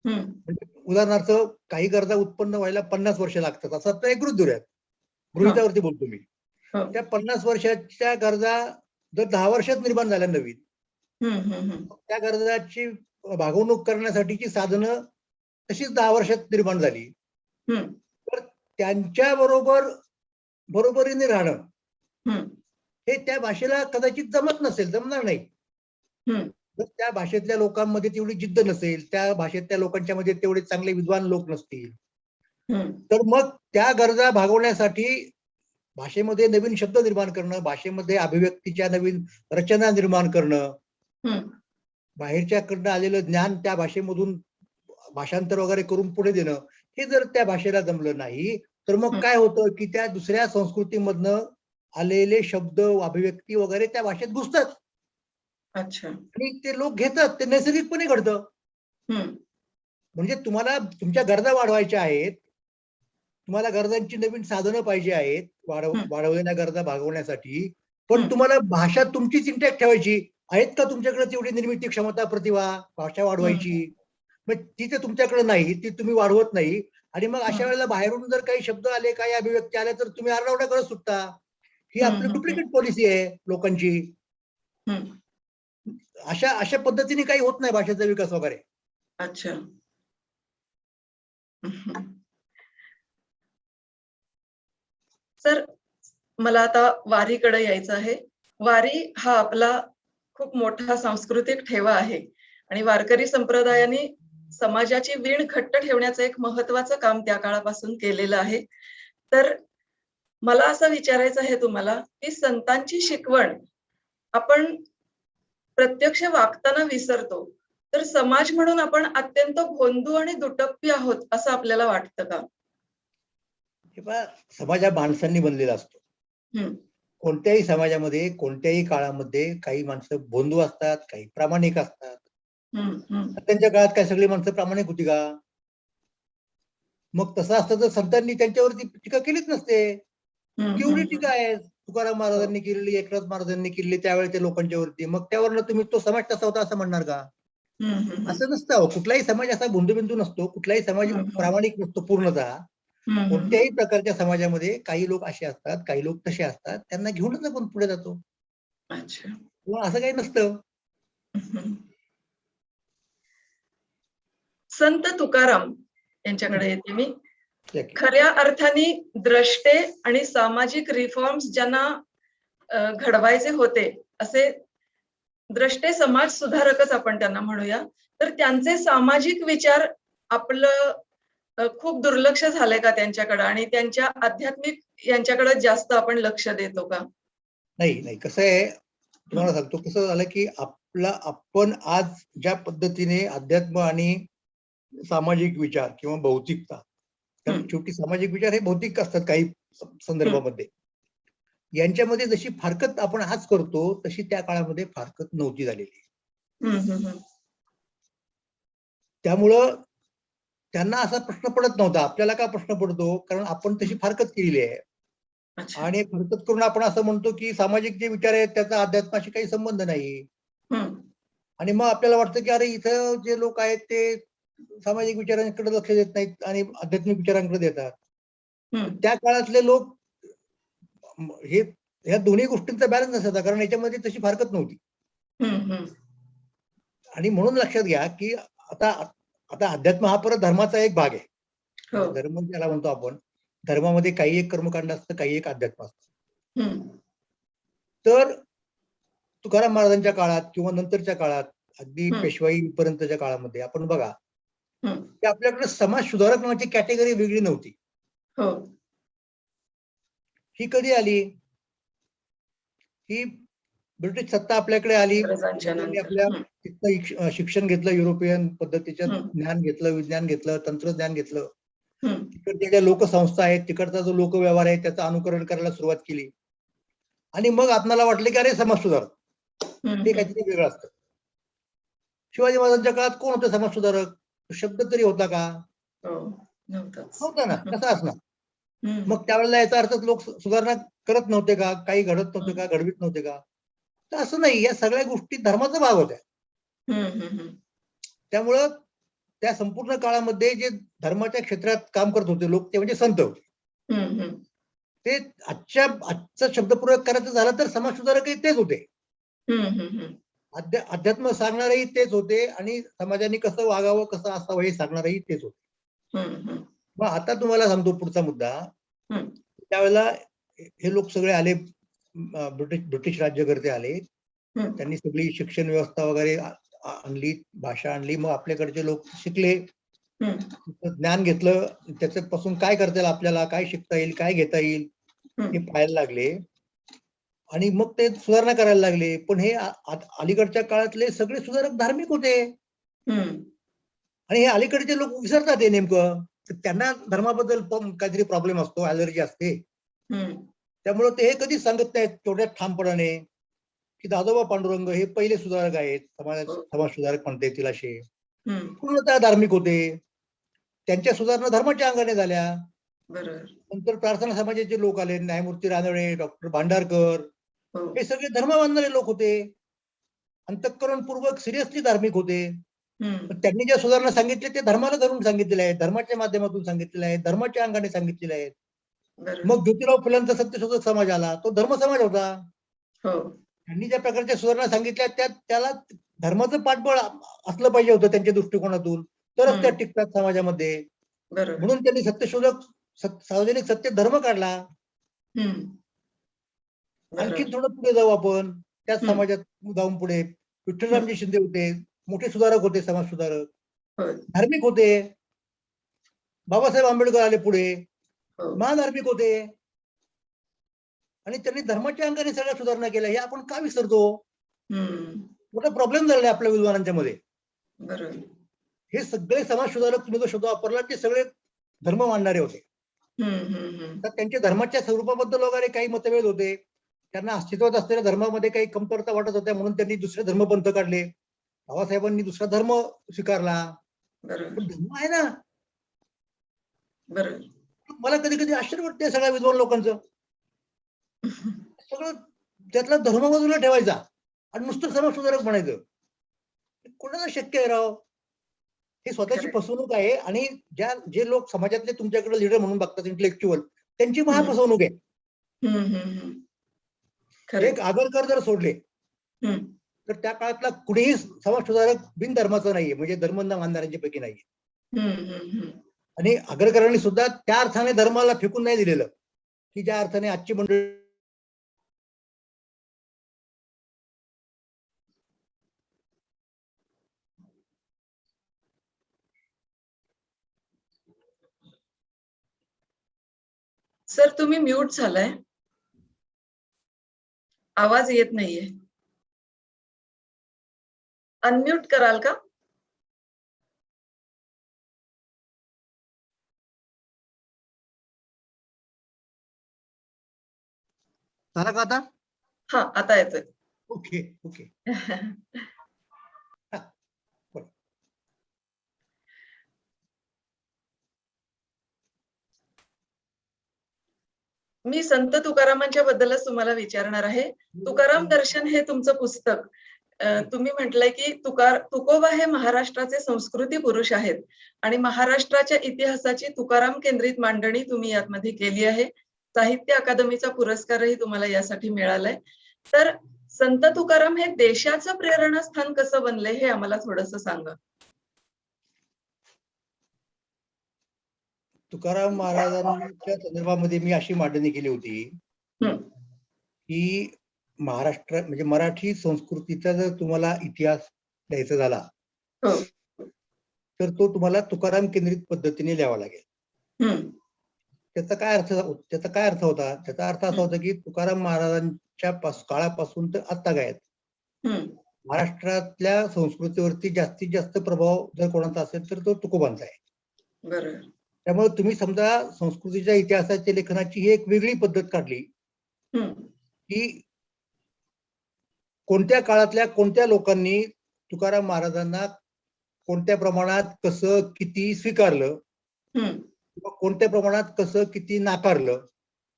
म्हणजे उदाहरणार्थ काही गरजा उत्पन्न व्हायला 50 वर्ष लागतात, असं आता एक गृहीत धरूयात, गृहितावरती बोलतो मी. त्या 50 वर्षाच्या गरजा जर 10 वर्षात निर्माण झाल्या नवीन, त्या गरजाची भागवणूक करण्यासाठीची साधनं तशीच 10 वर्षात निर्माण झाली, तर त्यांच्या बरोबरीने राहणं हे त्या भाषेला कदाचित जमत नसेल, जमणार नाही. जर त्या भाषेतल्या लोकांमध्ये तेवढी जिद्द नसेल, त्या भाषेतल्या लोकांच्या मध्ये तेवढे चांगले विद्वान लोक नसतील, तर मग त्या गरजा भागवण्यासाठी भाषेमध्ये नवीन शब्द निर्माण करणं, भाषेमध्ये अभिव्यक्तीच्या नवीन रचना निर्माण करणं, बाहेरच्याकडनं आलेलं ज्ञान त्या भाषेमधून भाषांतर वगैरे करून पुढे देणं, हे जर त्या भाषेला जमलं नाही तर मग काय होतं की त्या दुसऱ्या संस्कृतीमधनं आलेले शब्द, अभिव्यक्ती वगैरे त्या भाषेत घुसतात. अच्छा. आणि ते लोक घेतात, ते नैसर्गिकपणे घडतं. म्हणजे तुम्हाला तुमच्या गरजा वाढवायच्या आहेत, तुम्हाला गरजांची नवीन साधनं पाहिजे आहेत वाढवलेल्या गरजा भागवण्यासाठी, पण तुम्हाला भाषा तुमचीच इंटॅक्ट ठेवायची आहेत का? तुमच्याकडे तेवढी निर्मिती क्षमता, प्रतिभा भाषा वाढवायची, मग ती तर तुमच्याकडे नाही, ती तुम्ही वाढवत नाही. आणि मग अशा वेळेला बाहेरून जर काही शब्द आले, काही अभिव्यक्ती आल्या तर तुम्ही आरडाओरडा करत सुटता. ही आपली डुप्लिकेट पॉलिसी आहे लोकांची. अशा पद्धतीने काही होत नाही भाषेचा विकास वगैरे. अच्छा. सर, मला आता वारीकडे यायचं आहे. वारी हा आपला खूप मोठा सांस्कृतिक ठेवा आहे आणि वारकरी संप्रदायाने समाजाची वीण घट्ट ठेवण्याचं एक महत्वाचं काम त्या काळापासून केलेलं आहे. तर मला असं विचारायचं आहे तुम्हाला की संतांची शिकवण आपण प्रत्यक्ष वागताना विसरतो, तर समाज म्हणून आपण अत्यंत भोंदू आणि दुटप्पी आहोत असं आपल्याला वाटतं का? समाज हा माणसांनी बनलेला असतो. कोणत्याही समाजामध्ये, कोणत्याही काळामध्ये काही माणसं भोंदू असतात, काही प्रामाणिक असतात. त्यांच्या काळात काय सगळी माणसं प्रामाणिक होती का? मग तसं असतं तर संतांनी त्यांच्यावरती टीका केलीच नसते. केवढी टीका आहे तुकाराम महाराजांनी केलेली, एकनाथ महाराजांनी केलेली त्यावेळी त्या लोकांच्या वरती. मग त्यावरनं तुम्ही तो समाज तसा होता असं म्हणणार का? असं नसतं. कुठलाही समाज असा भोंदूबिंदू नसतो, कुठलाही समाज प्रामाणिक नसतो पूर्णतः. कोणत्याही प्रकारच्या समाजामध्ये काही लोक असे असतात, काही लोक तसे असतात, त्यांना घेऊनच आपण पुढे जातो. अच्छा. असं काही नसतं. संत तुकाराम यांच्याकडे येते मी. खऱ्या अर्थाने द्रष्टे आणि सामाजिक रिफॉर्म्स ज्यांना घडवायचे होते, असे द्रष्टे समाज सुधारकच आपण त्यांना म्हणूया, तर त्यांचे सामाजिक विचार आपलं खूप दुर्लक्ष झालंय का त्यांच्याकडे, आणि त्यांच्या आध्यात्मिक यांच्याकडे जास्त आपण लक्ष देतो का? नाही. कसं आहे तुम्हाला सांगतो, कसं झालं की आपण आज ज्या पद्धतीने अध्यात्म आणि सामाजिक विचार किंवा भौतिकता, कारण शेवटी सामाजिक विचार हे भौतिक असतात काही संदर्भामध्ये, यांच्यामध्ये जशी फारकत आपण आज करतो तशी त्या काळामध्ये फारकत नव्हती झालेली. त्यामुळं त्यांना असा प्रश्न पडत नव्हता. आपल्याला का प्रश्न पडतो? कारण आपण तशी फारकत केलेली आहे. आणि फारकत करून आपण असं म्हणतो की सामाजिक जे विचार आहेत त्याचा अध्यात्माशी काही संबंध नाही. आणि मग आपल्याला वाटतं की अरे इथं जे लोक आहेत ते सामाजिक विचारांकडे लक्ष देत नाहीत आणि आध्यात्मिक विचारांकडे देतात. त्या काळातले लोक हे ह्या दोन्ही गोष्टींचा बॅलन्स नसायचा, कारण याच्यामध्ये तशी फारकत नव्हती. आणि म्हणून लक्षात घ्या की आता अध्यात्म हा परत धर्माचा एक भाग आहे. धर्म ज्याला म्हणतो आपण, धर्मामध्ये काही एक कर्मकांड असतं, काही एक अध्यात्म असतं. तर तुकाराम महाराजांच्या काळात किंवा नंतरच्या काळात, अगदी पेशवाई पर्यंतच्या काळामध्ये आपण बघा की आपल्याकडे समाज सुधारक नावाची कॅटेगरी वेगळी नव्हती. ही कधी आली? ही ब्रिटिश सत्ता आपल्याकडे आली. आपल्या तिथलं शिक्षण घेतलं, युरोपियन पद्धतीचं ज्ञान घेतलं, विज्ञान घेतलं, तंत्रज्ञान घेतलं. तिकडच्या ज्या लोकसंस्था आहेत, तिकडचा जो लोकव्यवहार आहे त्याचं अनुकरण करायला सुरुवात केली. आणि मग आपल्याला वाटलं की अरे समाज सुधारक ते काहीतरी वेगळं असतं. शिवाजी महाराजांच्या काळात कोण होतं समाज सुधारक? शब्द तरी होता का? नव्हता ना. कसा असणार? मग त्यावेळेला याचा अर्थ लोक सुधारणा करत नव्हते का? काही घडत नव्हते का? घडवीत नव्हते का? तर असं नाही. या सगळ्या गोष्टी धर्माचा भाग होत्या. त्यामुळं त्या संपूर्ण काळामध्ये जे धर्माच्या क्षेत्रात काम करत होते लोक ते म्हणजे संत होते. ते आजचा शब्दप्रयोग करायचं झालं तर समाज सुधारकही तेच होते. अध्यात्म सांगणारेही तेच होते आणि समाजाने कसं वागावं, कसं असावं हे सांगणारेही तेच होते. मग आता तुम्हाला सांगतो पुढचा मुद्दा. त्यावेळेला हे लोक सगळे आले, ब्रिटिश राज्यकर्ते आले. त्यांनी सगळी शिक्षण व्यवस्था वगैरे आणली, भाषा आणली. मग आपल्याकडचे लोक शिकले, ज्ञान घेतलं, त्याच्यापासून काय करता येईल आपल्याला, काय शिकता येईल, काय घेता येईल हे पाहायला लागले. आणि मग ते सुधारणा करायला लागले. पण हे अलीकडच्या काळातले सगळे सुधारक धार्मिक होते. आणि हे अलीकडचे लोक विसरतात हे नेमकं. त्यांना धर्माबद्दल काहीतरी प्रॉब्लेम असतो, ऍलर्जी असते. त्यामुळे ते हे कधीच सांगत नाहीत तेवढ्या ठामपणाने की दादोबा पांडुरंग हे पहिले सुधारक आहेत, समाज सुधारक म्हणता येतील असे. पूर्णतः धार्मिक होते. त्यांच्या सुधारणा धर्माच्या अंगाने झाल्या. नंतर प्रार्थना समाजाचे लोक आले, न्यायमूर्ती रानडे, डॉक्टर भांडारकर, हे सगळे धर्म बांधणारे लोक होते. अंतःकरणपूर्वक सिरियसली धार्मिक होते. त्यांनी ज्या सुधारणा सांगितल्या ते धर्माला धरून सांगितलेले आहेत, धर्माच्या माध्यमातून सांगितलेले आहेत, धर्माच्या अंगाने सांगितलेले आहेत. मग ज्योतिराव फुलांचा सत्यशोधक समाज आला, तो धर्म समाज होता. त्यांनी ज्या प्रकारच्या सुधारणा सांगितल्या त्याला धर्माचं पाठबळ असलं पाहिजे होतं त्यांच्या दृष्टिकोनातून, तरच त्या टिकतात समाजामध्ये. म्हणून त्यांनी सत्यशोधक सार्वजनिक सत्य धर्म काढला. आणखी थोडं पुढे जाऊ आपण, त्याच समाजात जाऊन पुढे विठ्ठलरामजी शिंदे होते, मोठे सुधारक होते, समाज सुधारक, धार्मिक होते. बाबासाहेब आंबेडकर आले पुढे, महाधार्मिक होते. आणि त्यांनी धर्माच्या अंगाने सगळ्या सुधारणा केल्या. हे आपण का विसरतो? मोठा प्रॉब्लेम झालेला आहे आपल्या विद्वानांच्या मध्ये. हे सगळे समाज सुधारक तुम्ही जो शब्द वापरला ते सगळे धर्म मानणारे होते. तर त्यांच्या धर्माच्या स्वरूपाबद्दल वगैरे काही मतभेद होते. त्यांना अस्तित्वात असलेल्या धर्मामध्ये काही कमतरता वाटत होत्या, म्हणून त्यांनी दुसरे धर्मपंथ काढले. बाबासाहेबांनी दुसरा धर्म स्वीकारला. पण धर्म आहे ना. मला कधी कधी आश्चर्य वाटते सगळ्या विद्वान लोकांचं. सगळं त्यातला धर्म बाजूला ठेवायचा आणि नुसतं समाज सुधारक म्हणायचं. कोणाला शक्य आहे राव? हे स्वतःची फसवणूक आहे. आणि जे लोक समाजातले तुमच्याकडे लीडर म्हणून बघतात, इंटेलेक्च्युअल, त्यांची महाफसवणूक आहे. एक आगरकर जर सोडले तर त्या काळातला कुणीही समाज सुधारक बिनधर्माचा नाहीये, म्हणजे धर्म न मानणाऱ्यांच्या पैकी नाहीये. आणि आगरकरांनी सुद्धा त्या अर्थाने धर्माला फेकून नाही दिलेलं की ज्या अर्थाने आजची मंडळी. सर तुम्ही म्यूट झालाय, आवाज येत नाहीये. अनम्यूट कराल का? झाला का आता? हा, आता येतोय. Okay okay. मी संत तुकारामांच्या बद्दलच तुम्हाला विचारणार आहे. तुकाराम दर्शन हे तुमचं पुस्तक. तुम्ही म्हटलंय की तुकोबा हे महाराष्ट्राचे संस्कृती पुरुष आहेत आणि महाराष्ट्राच्या इतिहासाची तुकाराम केंद्रित मांडणी तुम्ही यामध्ये केली आहे. साहित्य अकादमीचा पुरस्कारही तुम्हाला यासाठी मिळालाय. तर संत तुकाराम हे देशाचं प्रेरणास्थान कसं बनलंय हे आम्हाला थोडंसं सांगा. तुकाराम महाराजांच्या संदर्भामध्ये मी अशी मांडणी केली होती की महाराष्ट्र म्हणजे मराठी संस्कृतीचा जर तुम्हाला इतिहास द्यायचा झाला तर तो तुम्हाला तुकाराम केंद्रित पद्धतीने लिहावा लागेल. त्याचा काय अर्थ होता? त्याचा अर्थ असा होता की तुकाराम महाराजांच्या काळापासून तर आता काय महाराष्ट्रातल्या संस्कृतीवरती जास्तीत जास्त प्रभाव जर कोणाचा असेल तर तो तुकोबांचा आहे. बरोबर. त्यामुळे तुम्ही समजा संस्कृतीच्या इतिहासाच्या लेखनाची ही एक वेगळी पद्धत काढली की कोणत्या काळातल्या कोणत्या लोकांनी तुकाराम महाराजांना कोणत्या प्रमाणात कसं किती स्वीकारलं किंवा कोणत्या प्रमाणात कसं किती नाकारलं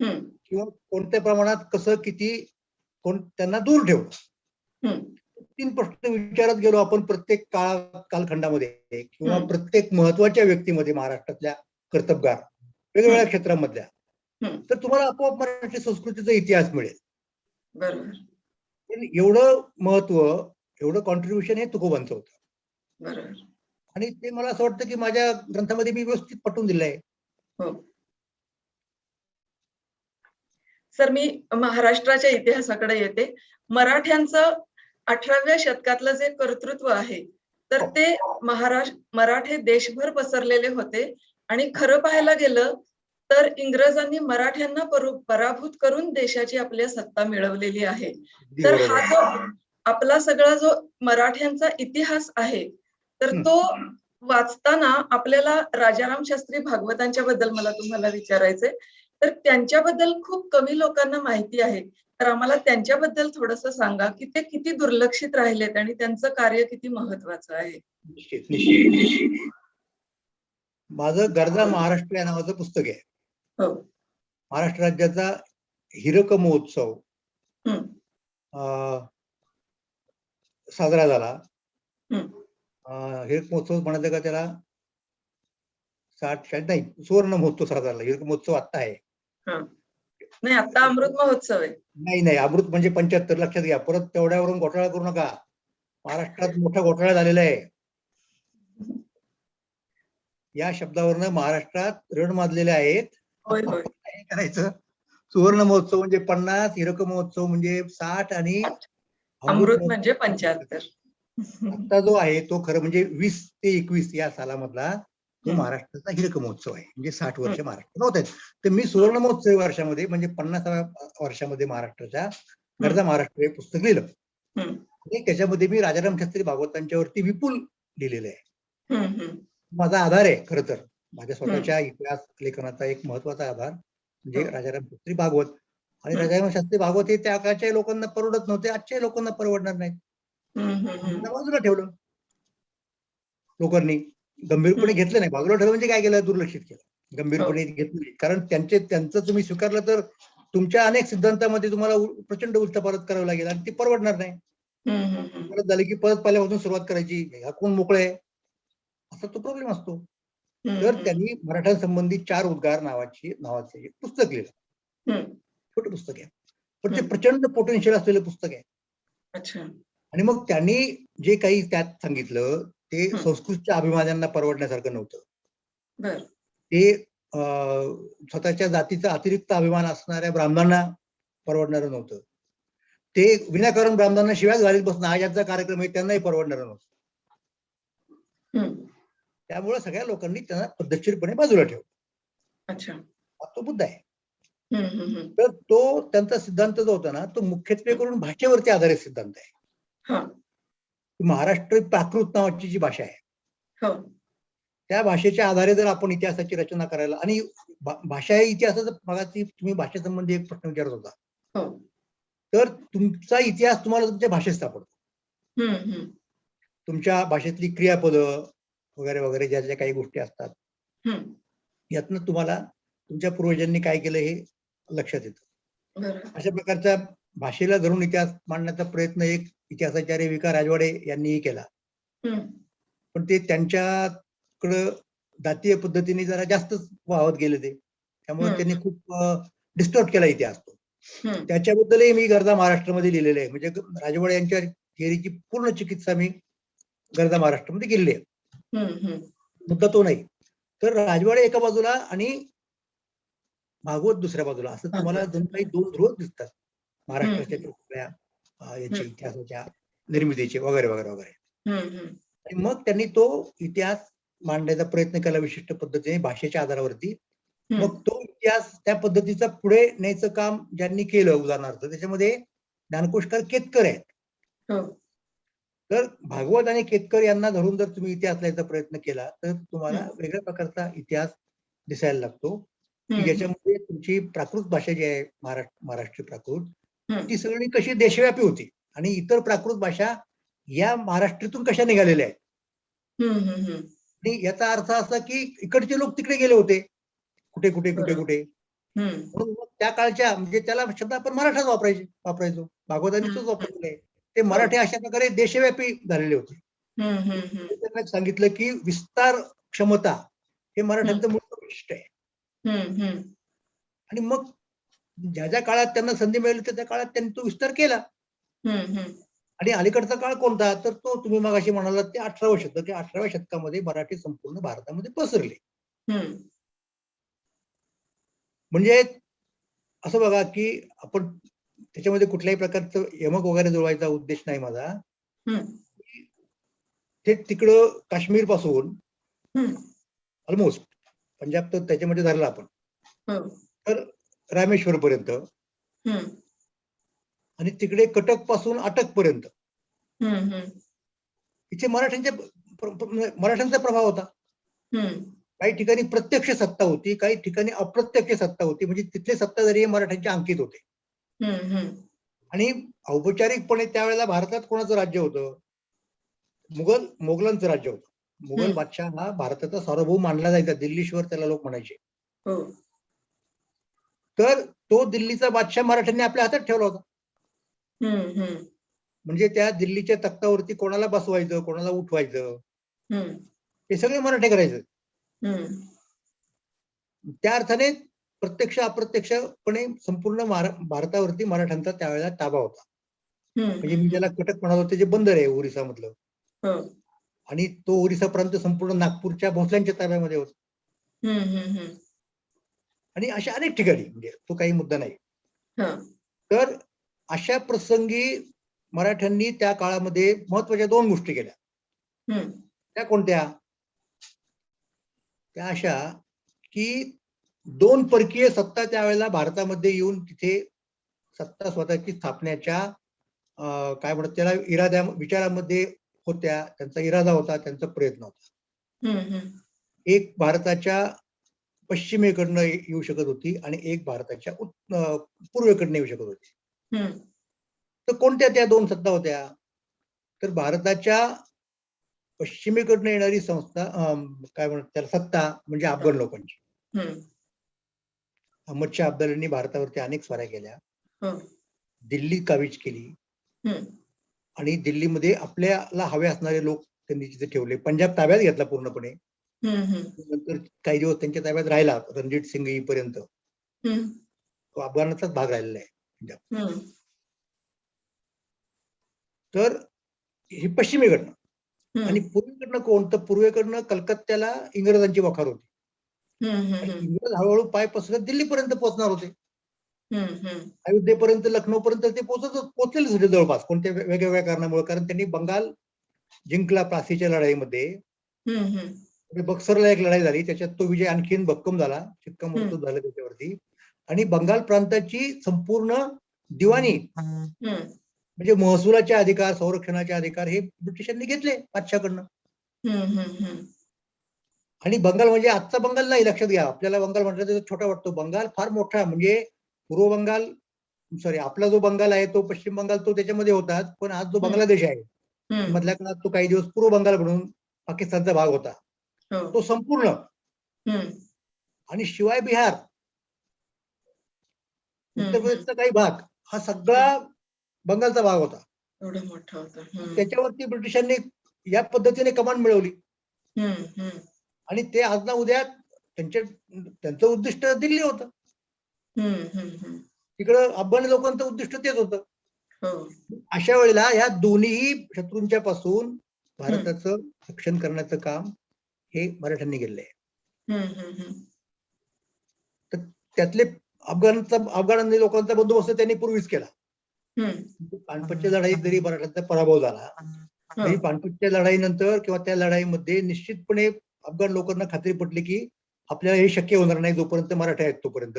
किंवा कोणत्या प्रमाणात कसं किती त्यांना दूर ठेवलं. 3 प्रश्न विचारत गेलो आपण प्रत्येक कालखंडामध्ये किंवा प्रत्येक महत्वाच्या व्यक्तीमध्ये महाराष्ट्रातल्या कर्तबगार वेगवेगळ्या क्षेत्रामधल्या, तर तुम्हाला आपोआप मराठी संस्कृतीचा इतिहास मिळेल. बरोबर. एवढं महत्व, एवढं कॉन्ट्रीब्युशन हे तुकोबांचं होतं. बरोबर. आणि ते मला असं वाटतं की माझ्या ग्रंथामध्ये मी व्यवस्थित पटवून दिलंय. हो सर, मी महाराष्ट्राच्या इतिहासाकडे येते. मराठ्यांचं 18व्या शतकातलं जे कर्तृत्व आहे तर ते मराठे देशभर पसरलेले होते आणि खरं पाहायला गेलं तर इंग्रजांनी मराठ्यांना पराभूत करून देशाची आपल्या सत्ता मिळवलेली आहे. तर हा जो आपला सगळा जो मराठ्यांचा इतिहास आहे तर तो वाचताना आपल्याला राजाराम शास्त्री भागवतांच्या बद्दल मला तुम्हाला विचारायचंय. तर त्यांच्याबद्दल खूप कमी लोकांना माहिती आहे. तर आम्हाला त्यांच्याबद्दल थोडंसं सांगा की ते किती दुर्लक्षित राहिलेत आणि त्यांचं कार्य किती महत्वाचं आहे. निश्चित. माझं गरजा महाराष्ट्र या नावाचं पुस्तक आहे. महाराष्ट्र राज्याचा हिरक महोत्सव साजरा झाला. हिरक महोत्सव म्हणायचं का त्याला? 60 नाही, सुवर्ण महोत्सव साजरा झाला. हिरक महोत्सव आता आहे. नाही, आता अमृत महोत्सव आहे. नाही, अमृत म्हणजे 75. लक्षात घ्या. परत तेवढ्यावरून घोटाळा करू नका. महाराष्ट्रात मोठा घोटाळा झालेला आहे. या शब्दावरनं महाराष्ट्रात रण माजलेले आहेत. काय करायचं? सुवर्ण महोत्सव म्हणजे 50, हिरक महोत्सव म्हणजे 60 आणि अमृत म्हणजे 75. आता जो आहे तो खरं म्हणजे 20 ते 21 या सालामधला तो महाराष्ट्राचा हिरक महोत्सव आहे. म्हणजे 60 वर्ष महाराष्ट्र होत आहेत. तर मी सुवर्ण महोत्सव वर्षामध्ये म्हणजे 50व्या वर्षामध्ये महाराष्ट्राच्या गरजा महाराष्ट्र हे पुस्तक लिहिलं. आणि त्याच्यामध्ये मी राजाराम शास्त्री भागवतांच्यावरती विपुल लिहिलेलं आहे. माझा आधार आहे खर तर. माझ्या स्वतःच्या इतिहास लेखनाचा एक महत्वाचा आधार म्हणजे राजाराम शास्त्री भागवत. आणि राजाराम शास्त्री भागवत हे त्या काळच्या लोकांना परवडत नव्हते, आजच्या लोकांना परवडणार नाहीत. बाजूला ठेवलं लोकांनी, गंभीरपणे घेतलं नाही. बाजूला ठेवलं म्हणजे काय केलं? दुर्लक्षित केलं. गंभीरपणे घेतलं नाही. कारण त्यांचं तुम्ही स्वीकारलं तर तुमच्या अनेक सिद्धांतामध्ये तुम्हाला प्रचंड उलथापालथ करावं लागेल आणि ती परवडणार नाही. परत झालं की परत पहिल्यापासून सुरुवात करायची. ह्या कोण मोकळे असा तो प्रॉब्लेम असतो. तर त्यांनी मराठ्यांसंबंधी 4 उद्गार नावाचे एक पुस्तक लिहिलं. छोटं पुस्तक आहे, पण ते प्रचंड पोटेन्शियल असलेलं पुस्तक आहे. आणि मग त्यांनी जे काही त्यात सांगितलं ते संस्कृतच्या अभिमानांना परवडण्यासारखं नव्हतं. ते स्वतःच्या जातीचा अतिरिक्त अभिमान असणाऱ्या ब्राह्मणांना परवडणारं नव्हतं. ते विनाकारण ब्राह्मणांना शिवाय घालीत बसणं हा यांचा कार्यक्रम आहे, त्यांनाही परवडणार नव्हतं. त्यामुळे सगळ्या लोकांनी त्यांना पद्धतशीरपणे बाजूला ठेवलं. तो मुद्दा आहे. तर तो त्यांचा सिद्धांत जो होता ना तो मुख्यत्वे करून भाषेवरती आधारित सिद्धांत आहे. महाराष्ट्र प्राकृत नावाची जी भाषा आहे, हो. त्या भाषेच्या आधारे जर आपण इतिहासाची रचना करायला, आणि भाषा इतिहासाचा भागाची तुम्ही भाषेसंबंधी एक प्रश्न विचारत होता, हो. तर तुमचा इतिहास तुम्हाला तुमच्या भाषेत सापडतो. तुमच्या भाषेतली क्रियापदं वगैरे वगैरे ज्या ज्या काही गोष्टी असतात, यातनं तुम्हाला तुमच्या पूर्वजांनी काय केलं हे लक्षात येतं. अशा प्रकारच्या भाषेला धरून इतिहास मांडण्याचा प्रयत्न एक इतिहासाचार्य विका राजवाडे यांनीही केला. पण ते त्यांच्याकडं जातीय पद्धतीने जरा जास्तच वाहत गेले ते, त्यामुळे त्यांनी खूप डिस्टॉर्ट केला इतिहास तो. त्याच्याबद्दलही मी गरजा महाराष्ट्रामध्ये लिहिलेले आहे. म्हणजे राजवाडे यांच्या थिअरीची पूर्ण चिकित्सा मी गरजा महाराष्ट्रामध्ये केलेली आहे. मुद्दा तो नाही. तर राजवाडे एका बाजूला आणि भागवत दुसऱ्या बाजूला, असं तुम्हाला दोन ध्रुव दिसतात महाराष्ट्राच्या याच्या इतिहासाच्या निर्मितीचे वगैरे वगैरे वगैरे. आणि मग त्यांनी तो इतिहास मांडण्याचा प्रयत्न केला विशिष्ट पद्धतीने भाषेच्या आधारावरती. मग तो इतिहास त्या पद्धतीचा पुढे न्यायचं काम ज्यांनी केलं, उदाहरणार्थ त्याच्यामध्ये ज्ञानकोशकार केतकर आहेत. तर भागवत आणि केतकर यांना धरून जर तुम्ही इतिहास लिहायचा प्रयत्न केला तर तुम्हाला वेगळ्या प्रकारचा इतिहास दिसायला लागतो, की ज्याच्यामध्ये तुमची प्राकृत भाषा जी आहे, महाराष्ट्रीय प्राकृत, ती सगळी कशी देशव्यापी होती आणि इतर प्राकृत भाषा या महाराष्ट्रातून कशा निघालेल्या आहेत. आणि याचा अर्थ असा की इकडचे लोक तिकडे गेले होते, कुठे कुठे कुठे कुठे. म्हणून त्या काळच्या, म्हणजे त्याला शब्द आपण मराठाच वापरायचो, भागवतांनी तोच वापरलेला आहे. ते मराठी अशा प्रकारे देशव्यापी झालेले होते. त्यांना सांगितलं की विस्तार क्षमता हे मराठ्यांचं मूळ वैशिष्ट्य आहे. आणि मग ज्या ज्या काळात त्यांना संधी मिळाली त्या काळात त्यांनी तो विस्तार केला. आणि अलीकडचा काळ कोणता, तर तो तुम्ही मगाशी म्हणालात ते 18वे शतक. 18व्या शतकामध्ये मराठी संपूर्ण भारतामध्ये पसरले. म्हणजे असं बघा की आपण त्याच्यामध्ये कुठल्याही प्रकारचं यमक वगैरे जुळवायचा उद्देश नाही माझा. ते तिकडं काश्मीर पासून ऑलमोस्ट पंजाब तर त्याच्यामध्ये धरलं आपण, तर रामेश्वर पर्यंत, आणि तिकडे कटक पासून अटक पर्यंत इथे मराठ्यांचा प्रभाव होता. काही ठिकाणी प्रत्यक्ष सत्ता होती, काही ठिकाणी अप्रत्यक्ष सत्ता होती. म्हणजे तिथले सत्ताधारी हे मराठ्यांच्या अंकित होते. आणि औपचारिकपणे त्यावेळेला भारतात कोणाचं राज्य होतं? मोगलांचं राज्य होतं. मुघल बादशाह हा भारताचा सार्वभौम मानला जायचा. दिल्लीश्वर त्याला लोक म्हणायचे. तर तो दिल्लीचा बादशाह मराठ्यांनी आपल्या हातात ठेवला होता. म्हणजे त्या दिल्लीच्या तख्तावरती कोणाला बसवायचं, कोणाला उठवायचं, हे सगळे मराठे करायचं. त्या अर्थाने प्रत्यक्ष अप्रत्यक्षपणे संपूर्ण भारतावरती मराठ्यांचा त्यावेळेला ताबा होता. म्हणजे मी ज्याला कटक म्हणत होते, जे बंदर आहे ओरिसा मधलं, आणि तो ओरिसा प्रांत संपूर्ण नागपूरच्या भोसल्यांच्या ताब्यामध्ये होता. आणि अशा अनेक ठिकाणी, म्हणजे तो काही मुद्दा नाही. तर अशा प्रसंगी मराठ्यांनी त्या काळामध्ये महत्वाच्या 2 गोष्टी केल्या. त्या कोणत्या? त्या अशा की 2 परकीय सत्ता त्यावेळेला भारतामध्ये येऊन तिथे सत्ता स्वतःची स्थापण्याच्या काय म्हणतात त्याला विचारामध्ये होत्या. त्यांचा इरादा होता, त्यांचा प्रयत्न होता. एक भारताच्या पश्चिमेकडनं येऊ शकत होती आणि एक भारताच्या पूर्वेकडनं येऊ शकत होती. तर कोणत्या त्या 2 सत्ता होत्या? तर भारताच्या पश्चिमेकडनं येणारी संस्था, काय म्हणतात त्याला, सत्ता म्हणजे अफगाण लोकांची. अहमद शाह अब्दालींनी भारतावरती अनेक स्वाऱ्या केल्या, दिल्ली काबीज केली, आणि दिल्लीमध्ये आपल्याला हवे असणारे लोक त्यांनी तिथे ठेवले. पंजाब ताब्यात घेतला पूर्णपणे. नंतर काही दिवस त्यांच्या ताब्यात राहिला रणजित सिंग येईपर्यंत. तो अफगाणाचाच भाग राहिलेला आहे पंजाब. तर ही पश्चिमेकडनं. आणि पूर्वेकडनं कोण? तर पूर्वेकडनं कलकत्त्याला इंग्रजांची वखार होती. इंग्रज हळूहळू पाय पसरत दिल्लीपर्यंत पोहोचणार होते. अयोध्येपर्यंत, लखनौपर्यंत ते पोहोचलेच होते जवळपास, कोणत्या वेगवेगळ्या कारणामुळे. कारण त्यांनी बंगाल जिंकला प्लासीच्या लढाईमध्ये. बक्सरला एक लढाई झाली, त्याच्यात तो विजय आणखीन भक्कम झाला, शिक्कामोर्तब झालं त्याच्यावरती. आणि बंगाल प्रांताची संपूर्ण दिवाणी म्हणजे महसुलाचे अधिकार, संरक्षणाचे अधिकार हे ब्रिटिशांनी घेतले बादशाहकडनं. आणि बंगाल म्हणजे आजचा बंगाल नाही, लक्षात घ्या. आपल्याला बंगाल म्हटलं तर छोटा वाटतो. बंगाल फार मोठा, म्हणजे पूर्व बंगाल, सॉरी, आपला जो बंगाल आहे तो पश्चिम बंगाल तो त्याच्यामध्ये होताच, पण आज जो बांगलादेश आहे मधल्या काळात तो काही दिवस पूर्व बंगाल म्हणून पाकिस्तानचा भाग होता, तो संपूर्ण. आणि शिवाय बिहार, उत्तर प्रदेशचा काही भाग, हा सगळा बंगालचा भाग होता. एवढा मोठा होता. त्याच्यावरती ब्रिटिशांनी या पद्धतीने कमांड मिळवली. आणि ते आज ना उद्या त्यांचं उद्दिष्ट दिल्ली होतं. तिकडं अफगाणी लोकांचं उद्दिष्ट तेच होतं. अशा वेळेला या दोन्ही शत्रूंच्या पासून भारताचं रक्षण करण्याचं काम हे मराठ्यांनी केलेलं आहे. तर त्यातले अफगाणी लोकांचा बंदोबस्त त्यांनी पूर्वीच केला. पानिपतच्या लढाईत जरी मराठ्यांचा पराभव झाला तरी पानिपतच्या लढाईनंतर किंवा त्या लढाईमध्ये निश्चितपणे अफगाण लोकांना खात्री पटली की आपल्याला हे शक्य होणार नाही जोपर्यंत मराठा आहेत तोपर्यंत.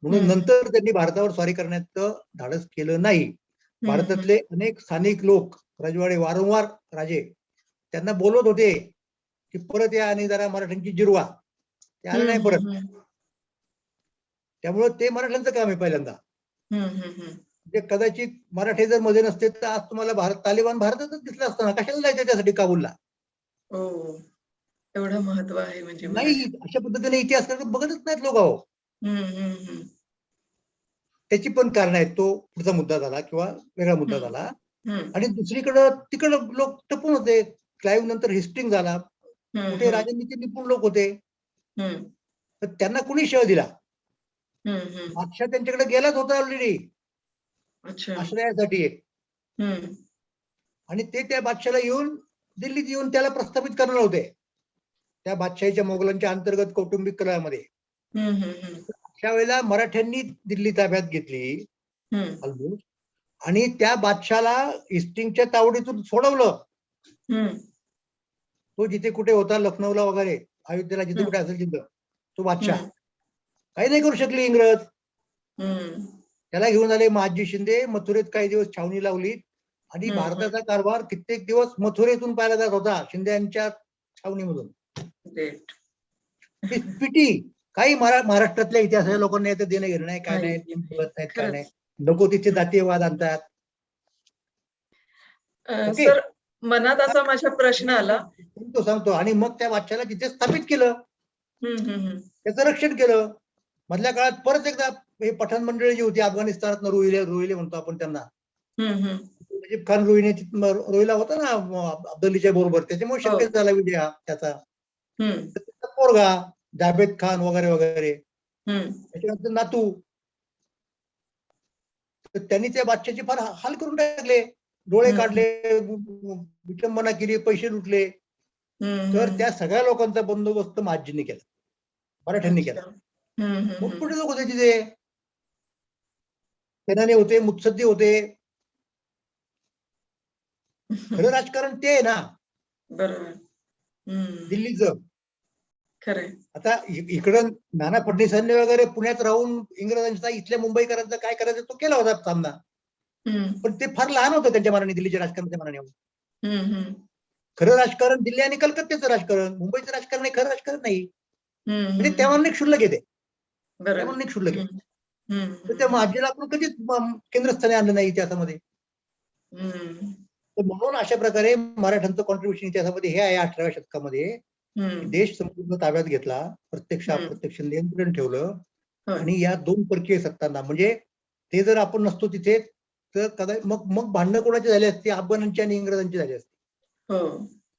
म्हणून नंतर त्यांनी भारतावर स्वारी करण्याचं धाडस केलं नाही. भारतातले अनेक स्थानिक लोक, राजवाडे, वारंवार राजे त्यांना बोलत होते की परत या आणि जरा मराठ्यांची जिरवा. ते आले नाही परत. त्यामुळे ते मराठ्यांचं काम आहे पहिल्यांदा. म्हणजे कदाचित मराठे जर मध्ये नसते तर आज तुम्हाला तालिबान भारतातच दिसलं असतं ना. कशाला जायचं त्यासाठी काबूलला? एवढं महत्व आहे म्हणजे नाही. अशा पद्धतीने इतिहास बघतच नाहीत लोक. अहो, त्याची पण कारण आहेत. तो पुढचा मुद्दा झाला किंवा वेगळा मुद्दा झाला. आणि दुसरीकडं तिकडं लोक टपून होते. क्लाईव्ह नंतर हिस्टिंग झाला, कुठे राजनीती निपुण लोक होते, तर त्यांना कुणी शह दिला? बादशाह त्यांच्याकडे गेलाच होता ऑलरेडी आश्रयासाठी एक. आणि ते त्या बादशाला येऊन दिल्लीत येऊन त्याला प्रस्थापित करणार होते त्या बादशाहीच्या मोगलांच्या अंतर्गत कौटुंबिक कलहामध्ये. अशा वेळेला मराठ्यांनी दिल्ली ताब्यात घेतली ऑलमोस्ट, आणि त्या बादशाला इस्टिंगच्या तावडीतून सोडवलं. तो जिथे कुठे होता, लखनौला वगैरे, अयोध्येला जिथे कुठे असेल तिथं, तो बादशाह काही नाही करू शकले इंग्रज. त्याला घेऊन आले महाजी शिंदे. मथुरेत काही दिवस छावणी लावली आणि भारताचा कारभार कित्येक दिवस मथुरेतून पाहिला जात होता, शिंद्यांच्या छावणीमधून. पिटी काही महाराष्ट्रातल्या इतिहासाच्या लोकांना याचं देणं घेणं नाही, काय नाही, काय नाही. नको तिथे जातीय वाद आणतात. सर, मनात असा माझा प्रश्न आला. सांगतो. आणि मग त्या बादशाला तिथे स्थापित केलं, त्याचं रक्षण केलं. मधल्या काळात परत एकदा हे पठाण मंडळी जी होती अफगाणिस्तानात, रोहिले म्हणतो आपण त्यांना, नजीब खान रोहिला होता ना अब्दालीच्या बरोबर, त्याच्यामुळे शक्य झाला विजय हा त्याचा. पोरगा जावेद खान वगैरे वगैरे, त्याच्यानंतर नातू. तर त्यांनी त्या बादशाचे फार हाल करून टाकले, डोळे काढले, विटंबना केली, पैसे लुटले. तर त्या सगळ्या लोकांचा बंदोबस्त महाजींनी केला, मराठ्यांनी केला. मग पुढे लोक होते तिथे, सेनानी होते, मुत्सद्दी होते. खरं राजकारण ते आहे ना, बरोबर, दिल्लीचं. खरं. आता इकडं नाना फडणवीसांनी वगैरे पुण्यात राहून इंग्रजांचा इथल्या मुंबईकरांचा काय करायचं तो केला होता सामना, पण ते फार लहान होतं त्यांच्या मनाने, दिल्लीच्या राजकारणाच्या मनाने. खरं राजकारण दिल्ली आणि कलकत्त्याचं राजकारण, मुंबईचं राजकारण हे खरं राजकारण नाही. म्हणजे त्या मनाने क्षुल्लक येते, त्या मनाने क्षुल्लक येते. तर त्या महाजीला आपण कधीच केंद्रस्थानी आणलं नाही इतिहासामध्ये. तर म्हणून अशा प्रकारे मराठ्यांचं कॉन्ट्रीब्युशन इतिहासामध्ये हे आहे 18व्या शतकामध्ये. देश संपूर्ण ताब्यात घेतला, प्रत्यक्ष अप्रत्यक्ष नियंत्रण ठेवलं. आणि या दोन परकीय सत्तांना, म्हणजे ते जर आपण नसतो तिथे तर कदाचित मग भांडणं कोणाची झाली असती? अफगाणांची आणि इंग्रजांची झाली असती.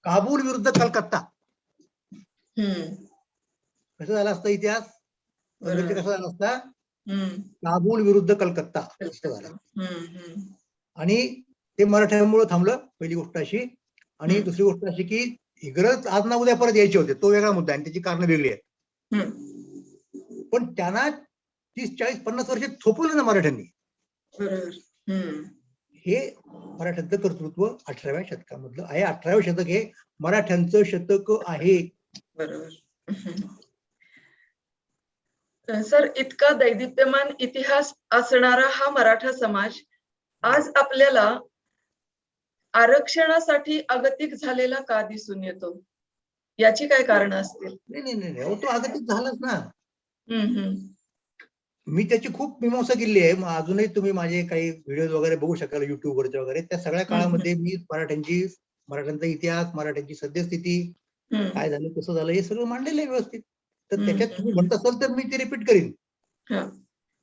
काबूल विरुद्ध कलकत्ता कसं झाला असता इतिहास? कसा झाला असता? काबूल विरुद्ध कलकत्ता असं झालं. आणि ते मराठ्यांमुळे थांबलं, पहिली गोष्ट अशी. आणि दुसरी गोष्ट अशी की इंग्रज आज ना उद्या परत यायचे होते, तो वेगळा मुद्दा आहे, त्याची कारण वेगळी आहेत. पण त्यांना 30, 40, 50 वर्ष थोपवलं ना मराठ्यांनी. हे मराठ्यांचं कर्तृत्व 18व्या शतकामधलं आहे. 18व्या शतक हे मराठ्यांचं शतक आहे. बरोबर. सर, इतका दैदिप्यमान इतिहास असणारा हा मराठा समाज आज आपल्याला आरक्षणासाठी अगतिक झालेला का दिसून येतो? याची काय कारण असतील? नाही, तो अगतिक झालाच ना. हम्म. मी त्याची खूप मीमांसा केली आहे. अजूनही तुम्ही माझे काही व्हिडिओ वगैरे बघू शकाल युट्यूबवरचे वगैरे. त्या सगळ्या काळामध्ये मी मराठ्यांचा इतिहास, मराठ्यांची सद्यस्थिती, काय झालं, कसं झालं, हे सगळं मांडलेलं आहे व्यवस्थित. तर त्याच्यात तुम्ही म्हणत असाल तर मी ते रिपीट करीन.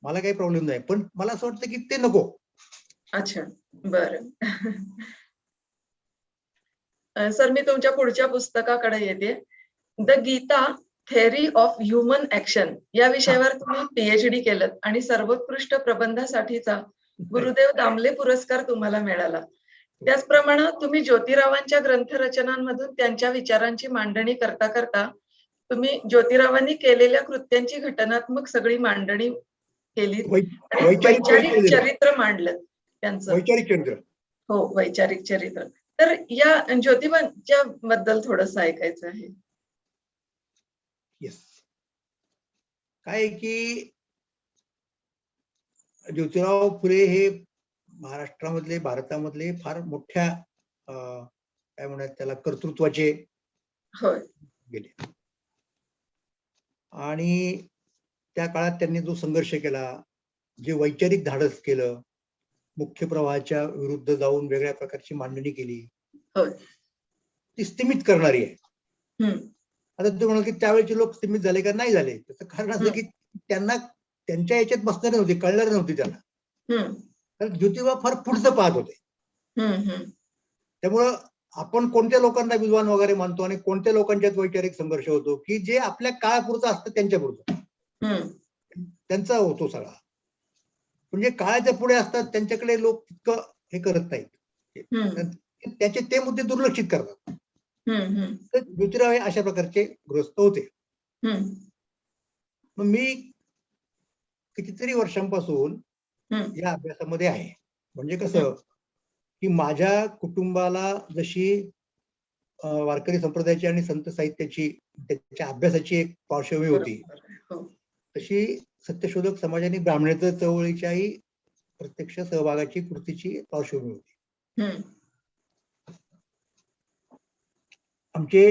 मला काही प्रॉब्लेम नाही. पण मला असं वाटतं की ते नको. अच्छा, बरं. सर, मी तुमच्या पुढच्या पुस्तकाकडे येते. The Gita theory of human action या विषयावर तुम्ही पीएचडी केलं आणि सर्वोत्कृष्ट प्रबंधासाठीचा गुरुदेव दामले पुरस्कार तुम्हाला मिळाला. त्याचप्रमाणे तुम्ही ज्योतिरावांच्या ग्रंथरचनांमधून त्यांच्या विचारांची मांडणी करता करता तुम्ही ज्योतिरावांनी केलेल्या कृत्यांची घटनात्मक सगळी मांडणी केली आणि वैचारिक चरित्र मांडलं त्यांचं. वैचारिक चरित्र. हो, वैचारिक चरित्र. तर या ज्योतिबांच्या बद्दल थोडंसं ऐकायचं आहे. येस. काय की ज्योतिराव फुले हे महाराष्ट्रामधले, भारतामधले फार मोठ्या काय म्हणतात त्याला, कर्तृत्वाचे गेले. आणि त्या काळात त्यांनी जो संघर्ष केला, जे वैचारिक धाडस केलं, मुख्य प्रवाहाच्या विरुद्ध जाऊन वेगळ्या प्रकारची मांडणी केली, ती स्तिमित करणारी आहे. आता तुम्ही म्हणाल की त्यावेळेचे लोक स्तिमित झाले का? नाही झाले. त्याचं कारण असं की त्यांना त्यांच्या याच्यात बसणार नव्हती, कळणार नव्हती त्यांना. तर ज्योतिबा फार पुढचं पाहत होते. त्यामुळं आपण कोणत्या लोकांना विद्वान वगैरे मानतो आणि कोणत्या लोकांच्यात वैचारिक संघर्ष होतो की जे आपल्या काळापुरतं असतं, त्यांच्या पुरतं त्यांचा होतो सगळा. म्हणजे काळाच्या पुढे असतात त्यांच्याकडे लोक तितकं हे करत नाहीत, त्याचे ते मुद्दे दुर्लक्षित करतात. तर ज्योतिराव हे अशा प्रकारचे ग्रस्त होते. मग मी कितीतरी वर्षांपासून या अभ्यासामध्ये आहे. म्हणजे कसं की माझ्या कुटुंबाला जशी वारकरी संप्रदायाची आणि संत साहित्याची, त्याच्या अभ्यासाची एक पार्श्वभूमी होती, तशी सत्यशोधक समाजाने ब्राह्मणेतर चळवळीच्याही प्रत्यक्ष सहभागाची, कृतीची पार्श्वभूमी होती. आमचे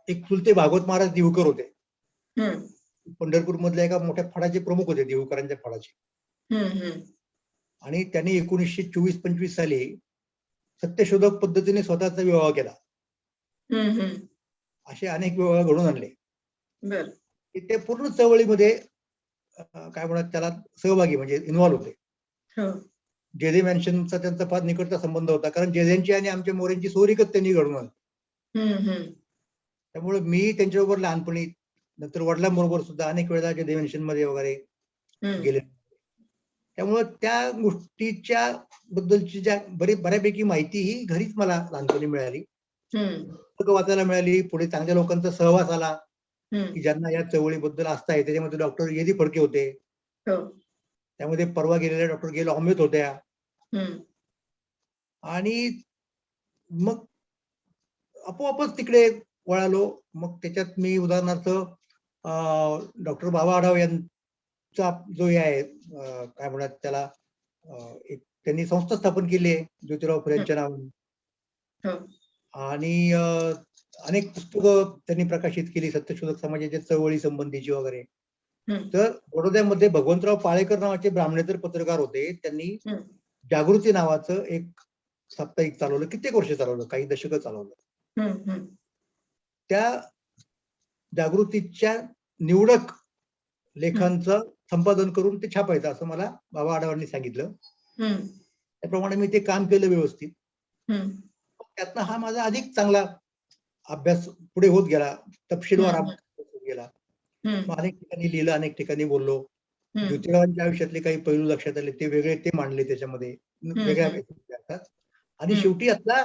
एक चुलते भागवत महाराज दिवकर होते. पंढरपूर मधल्या एका मोठ्या फडाचे प्रमुख होते, दिवकरांच्या फडाचे. आणि त्यांनी 1924-25 साली सत्यशोधक पद्धतीने स्वतःचा विवाह केला. असे अनेक विवाह घडून आणले. ते पूर्ण चळवळीमध्ये काय म्हणतात त्याला, सहभागी, म्हणजे इन्व्हॉल्व होते. जेजे मॅन्शनचा त्यांचा फार निकटचा संबंध होता, कारण जेजेंची आणि आमच्या मोरेंची सोरीकच त्यांनी घडून आणली. त्यामुळे मी त्यांच्याबरोबर लहानपणी, नंतर वडिलांबरोबर सुद्धा अनेक वेळा जेजे मॅन्शन मध्ये वगैरे गेले. त्यामुळे त्या गोष्टीच्या बद्दलची ज्या बऱ्यापैकी माहिती ही घरीच मला लहानपणी मिळाली, वाचायला मिळाली. पुढे चांगल्या लोकांचा सहवास आला की ज्यांना या चळवळीबद्दल आस्था आहे. त्याच्यामध्ये डॉक्टर येदी फडके होते, त्यामध्ये परवा गेलेल्या डॉक्टर गेल अहमेद होत्या. आणि मग आपोआपच तिकडे वळालो. मग त्याच्यात मी उदाहरणार्थ डॉक्टर बाबा आढाव यांचा जो हे आहे, काय म्हणतात त्याला, एक त्यांनी संस्था स्थापन केली आहे ज्योतिराव फुले यांच्या नावाने. आणि अनेक पुस्तकं त्यांनी प्रकाशित केली सत्यशोधक समाजाच्या चळवळी संबंधीची वगैरे. तर बडोद्यामध्ये भगवंतराव पाळेकर नावाचे ब्राह्मणेतर पत्रकार होते. त्यांनी जागृती नावाचं एक साप्ताहिक चालवलं, कित्येक वर्ष चालवलं, काही दशकं चालवलं. त्या जागृतीच्या निवडक लेखांचं संपादन करून ते छापायचं, असं मला बाबा आढावांनी सांगितलं. त्याप्रमाणे मी ते काम केलं व्यवस्थित. त्यातनं हा माझा अधिक चांगला अभ्यास पुढे होत गेला, तपशीलवार अभ्यास होत गेला. अनेक ठिकाणी लिहिलं, अनेक ठिकाणी बोललो. ज्योतिरावांच्या आयुष्यातले काही पैलू लक्षात आले, ते वेगळे ते मांडले त्याच्यामध्ये वेगळ्या. आणि शेवटी आता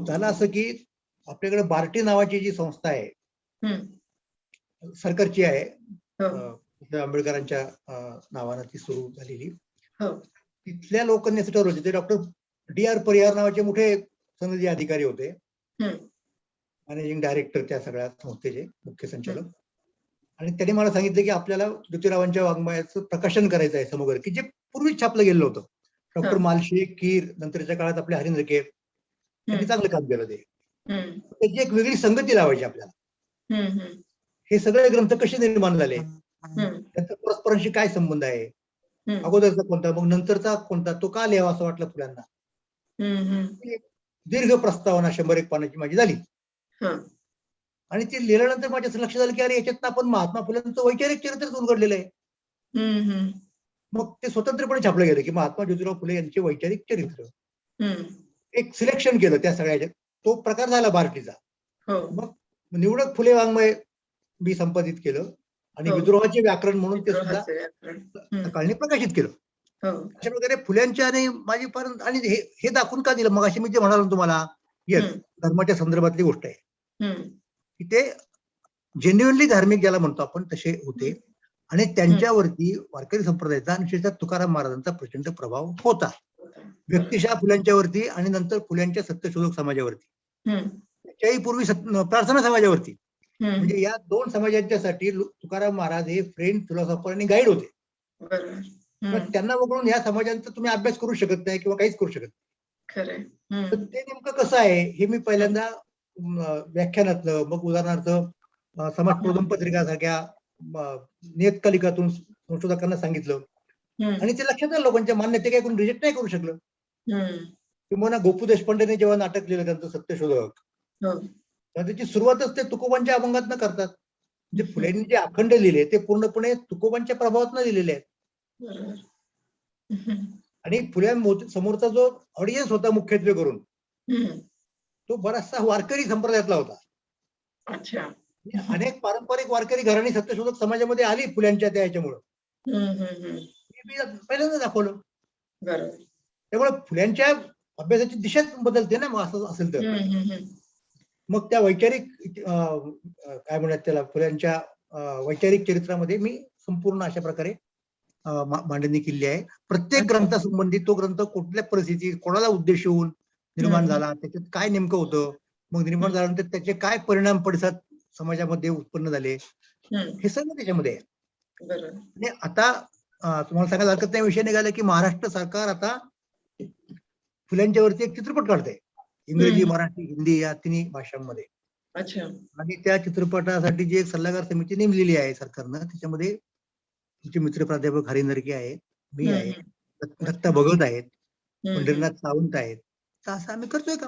झालं असं की आपल्याकडे बार्टी नावाची जी संस्था आहे, सरकारची आहे, आंबेडकरांच्या नावानं ती सुरू झालेली. तिथल्या लोकांनी असं ठरवलं, ते डॉक्टर डी.आर. परिहार नावाचे मोठे सनदी अधिकारी होते, मॅनेजिंग डायरेक्टर त्या सगळ्या संस्थेचे मुख्य संचालक. आणि त्यांनी मला सांगितलं की आपल्याला ज्योतिरावांच्या वाङ्मयाचं प्रकाशन करायचं आहे समग्र, की जे पूर्वी छापलं गेलं होतं. डॉक्टर मालशे, कीर, नंतरच्या काळात आपले हरिंद्रके यांनी चांगलं काम केलं. ते त्याची एक वेगळी संगती लावायची आपल्याला. हे सगळे ग्रंथ कसे निर्माण झाले, त्यांचा परस्परांशी काय संबंध आहे, अगोदरचा कोणता मग नंतरचा कोणता, तो का लिहावा असं वाटलं फुल्यांना. दीर्घ प्रस्तावना 100-1 पानाची माझी झाली. आणि ते लिहिल्यानंतर माझ्या असं लक्षात आलं की अरे याच्यात आपण महात्मा फुल्यांचं वैचारिक चरित्रच उलगडलेलं आहे. मग ते स्वतंत्रपणे छापलं गेलं की महात्मा ज्योतिराव फुले यांचे वैचारिक चरित्र. एक सिलेक्शन केलं त्या सगळ्या, तो प्रकार झाला बार्टीचा. मग निवडक फुले वाङ्मय मी संपादित केलं आणि विद्रोहाचे व्याकरण म्हणून ते सुद्धा सकाळने प्रकाशित केलं. अशा प्रकारे फुल्यांच्या आणि माझी पर्यंत, आणि हे दाखवून का दिलं मग, अशी मी जे म्हणालो तुम्हाला, येस, धर्माच्या संदर्भातली गोष्ट आहे की ते जेन्युअनली धार्मिक ज्याला म्हणतो आपण तसे होते. आणि त्यांच्यावरती वारकरी संप्रदायाचा आणि विशेषतः तुकाराम महाराजांचा प्रचंड प्रभाव होता, व्यक्तिशः फुल्यांच्यावरती आणि नंतर फुल्यांच्या सत्यशोधक समाजावरती, त्याच्याही पूर्वी प्रार्थना समाजावरती. म्हणजे या 2 समाजांच्यासाठी तुकाराम महाराज हे फ्रेंड, फिलॉसॉफर आणि गाईड होते. त्यांना बघून या समाजांचा तुम्ही अभ्यास करू शकत नाही किंवा काहीच करू शकत नाही. तर ते नेमकं कसं आहे हे मी पहिल्यांदा व्याख्यानातलं, मग उदाहरणार्थ समाज प्रबोधन पत्रिका सारख्या नियतकालिकातून संशोधकांना सांगितलं आणि ते लक्षात आलं लोकांच्या मान्यते काही कोणी रिजेक्ट नाही करू शकलं. किंवा गोपू देशपांडेने जेव्हा नाटक लिहिलं त्यांचं सत्यशोधक, त्याची सुरुवातच ते तुकोबांच्या अभंगातनं करतात. म्हणजे फुलेंनी जे अखंड लिहिले ते पूर्णपणे तुकोबांच्या प्रभावातनं लिहिलेले आहेत. आणि फुल्या समोरचा जो ऑडियन्स होता मुख्यत्वे करून तो बराचसा वारकरी संप्रदायातला होता. अनेक पारंपरिक वारकरी घराणी सत्यशोधक समाजामध्ये आली फुल्यांच्या त्या ह्याच्यामुळं. मी पहिल्यांदा दाखवलं. त्यामुळे फुल्यांच्या अभ्यासाची दिशाच बदलते ना, मग असं असेल तर. मग त्या वैचारिक काय म्हणतात त्याला, फुल्यांच्या वैचारिक चरित्रामध्ये मी संपूर्ण अशा प्रकारे मांडणी केली आहे. प्रत्येक ग्रंथासंबंधी तो ग्रंथ कुठल्या परिस्थितीत कोणाला उद्देश होऊन निर्माण झाला, त्याच्यात काय नेमकं होतं, मग निर्माण झाल्यानंतर त्याचे काय परिणाम पडसाद समाजामध्ये उत्पन्न झाले, हे सगळं त्याच्यामध्ये आहे. आणि आता तुम्हाला सांगायला हरकत नाही, विषय निघाला की महाराष्ट्र सरकार आता फुल्यांच्यावरती एक चित्रपट काढतंय, इंग्रजी, मराठी, हिंदी या तिन्ही भाषांमध्ये. आणि त्या चित्रपटासाठी जी एक सल्लागार समिती नेमलेली आहे सरकारनं, त्याच्यामध्ये तुमचे मित्र प्राध्यापक हरिंदरके आहेत, मी आहे, दत्ता भगत आहेत, पंढरीनाथ सावंत आहेत. तर असं आम्ही करतोय का.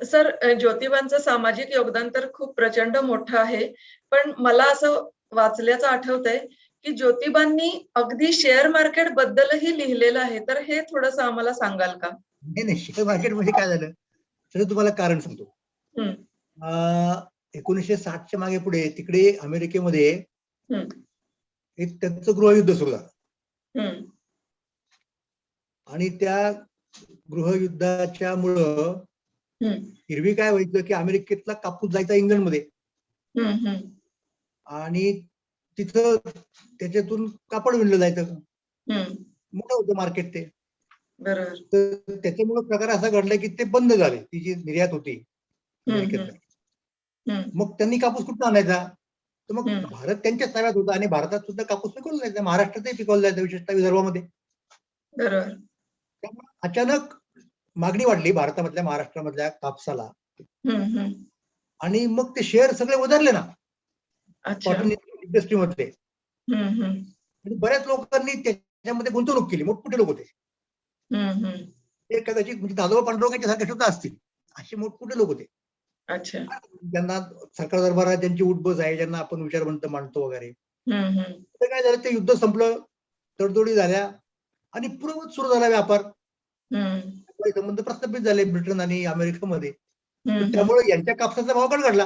सर, ज्योतिबांचं सामाजिक योगदान तर खूप प्रचंड मोठं आहे, पण मला असं वाचल्याचं आठवतंय की ज्योतिबांनी अगदी शेअर मार्केट बद्दलही लिहिलेलं आहे, तर हे थोडंसं आम्हाला सांगाल का. नाही, शेअर मार्केट मध्ये काय झालं तर तुम्हाला कारण सांगतो. 1960च्या मागे पुढे तिकडे अमेरिकेमध्ये एक त्यांचं गृहयुद्ध सुरू झालं. आणि त्या गृहयुद्धाच्या मुळे हिरवी काय व्हायचं की अमेरिकेतला कापूस जायचा इंग्लंडमध्ये आणि तिथं त्याच्यातून कापड विणलं जायचं. मोठं होतं मार्केट ते. तर त्याच्यामुळे प्रकार असा घडला की ते बंद झाले, ती जी निर्यात होती अमेरिकेत. मग त्यांनी कापूस कुठून आणायचा, तर मग भारत त्यांच्या ताब्यात होता आणि भारतात सुद्धा कापूस पिकवला जायचा, महाराष्ट्रातही पिकवला जायचा, विशेषतः विदर्भामध्ये. त्यामुळे अचानक मागणी वाढली भारतामधल्या, महाराष्ट्रामधल्या कापसाला. आणि मग ते शेअर सगळे उधारले ना कॉटन इंडस्ट्रीमधले. आणि बऱ्याच लोकांनी त्याच्यामध्ये गुंतवणूक केली, मोठमोठे लोक होते. ते कदाचित म्हणजे दादोबा पांडुरंगाच्या सारखे सुद्धा असतील, असे मोठमोठे लोक होते. ज्यांना सरकार दरबारात त्यांची उठबस आहे, ज्यांना आपण विचारवंत मानतो वगैरे. तर काय झालं, ते युद्ध संपलं, तडजोडी झाल्या आणि पूर्ववत सुरू झाला व्यापार. संबंध प्रस्थापित झाले ब्रिटन आणि अमेरिकेमध्ये. त्यामुळे यांच्या कापसाचा भाव पण घडला.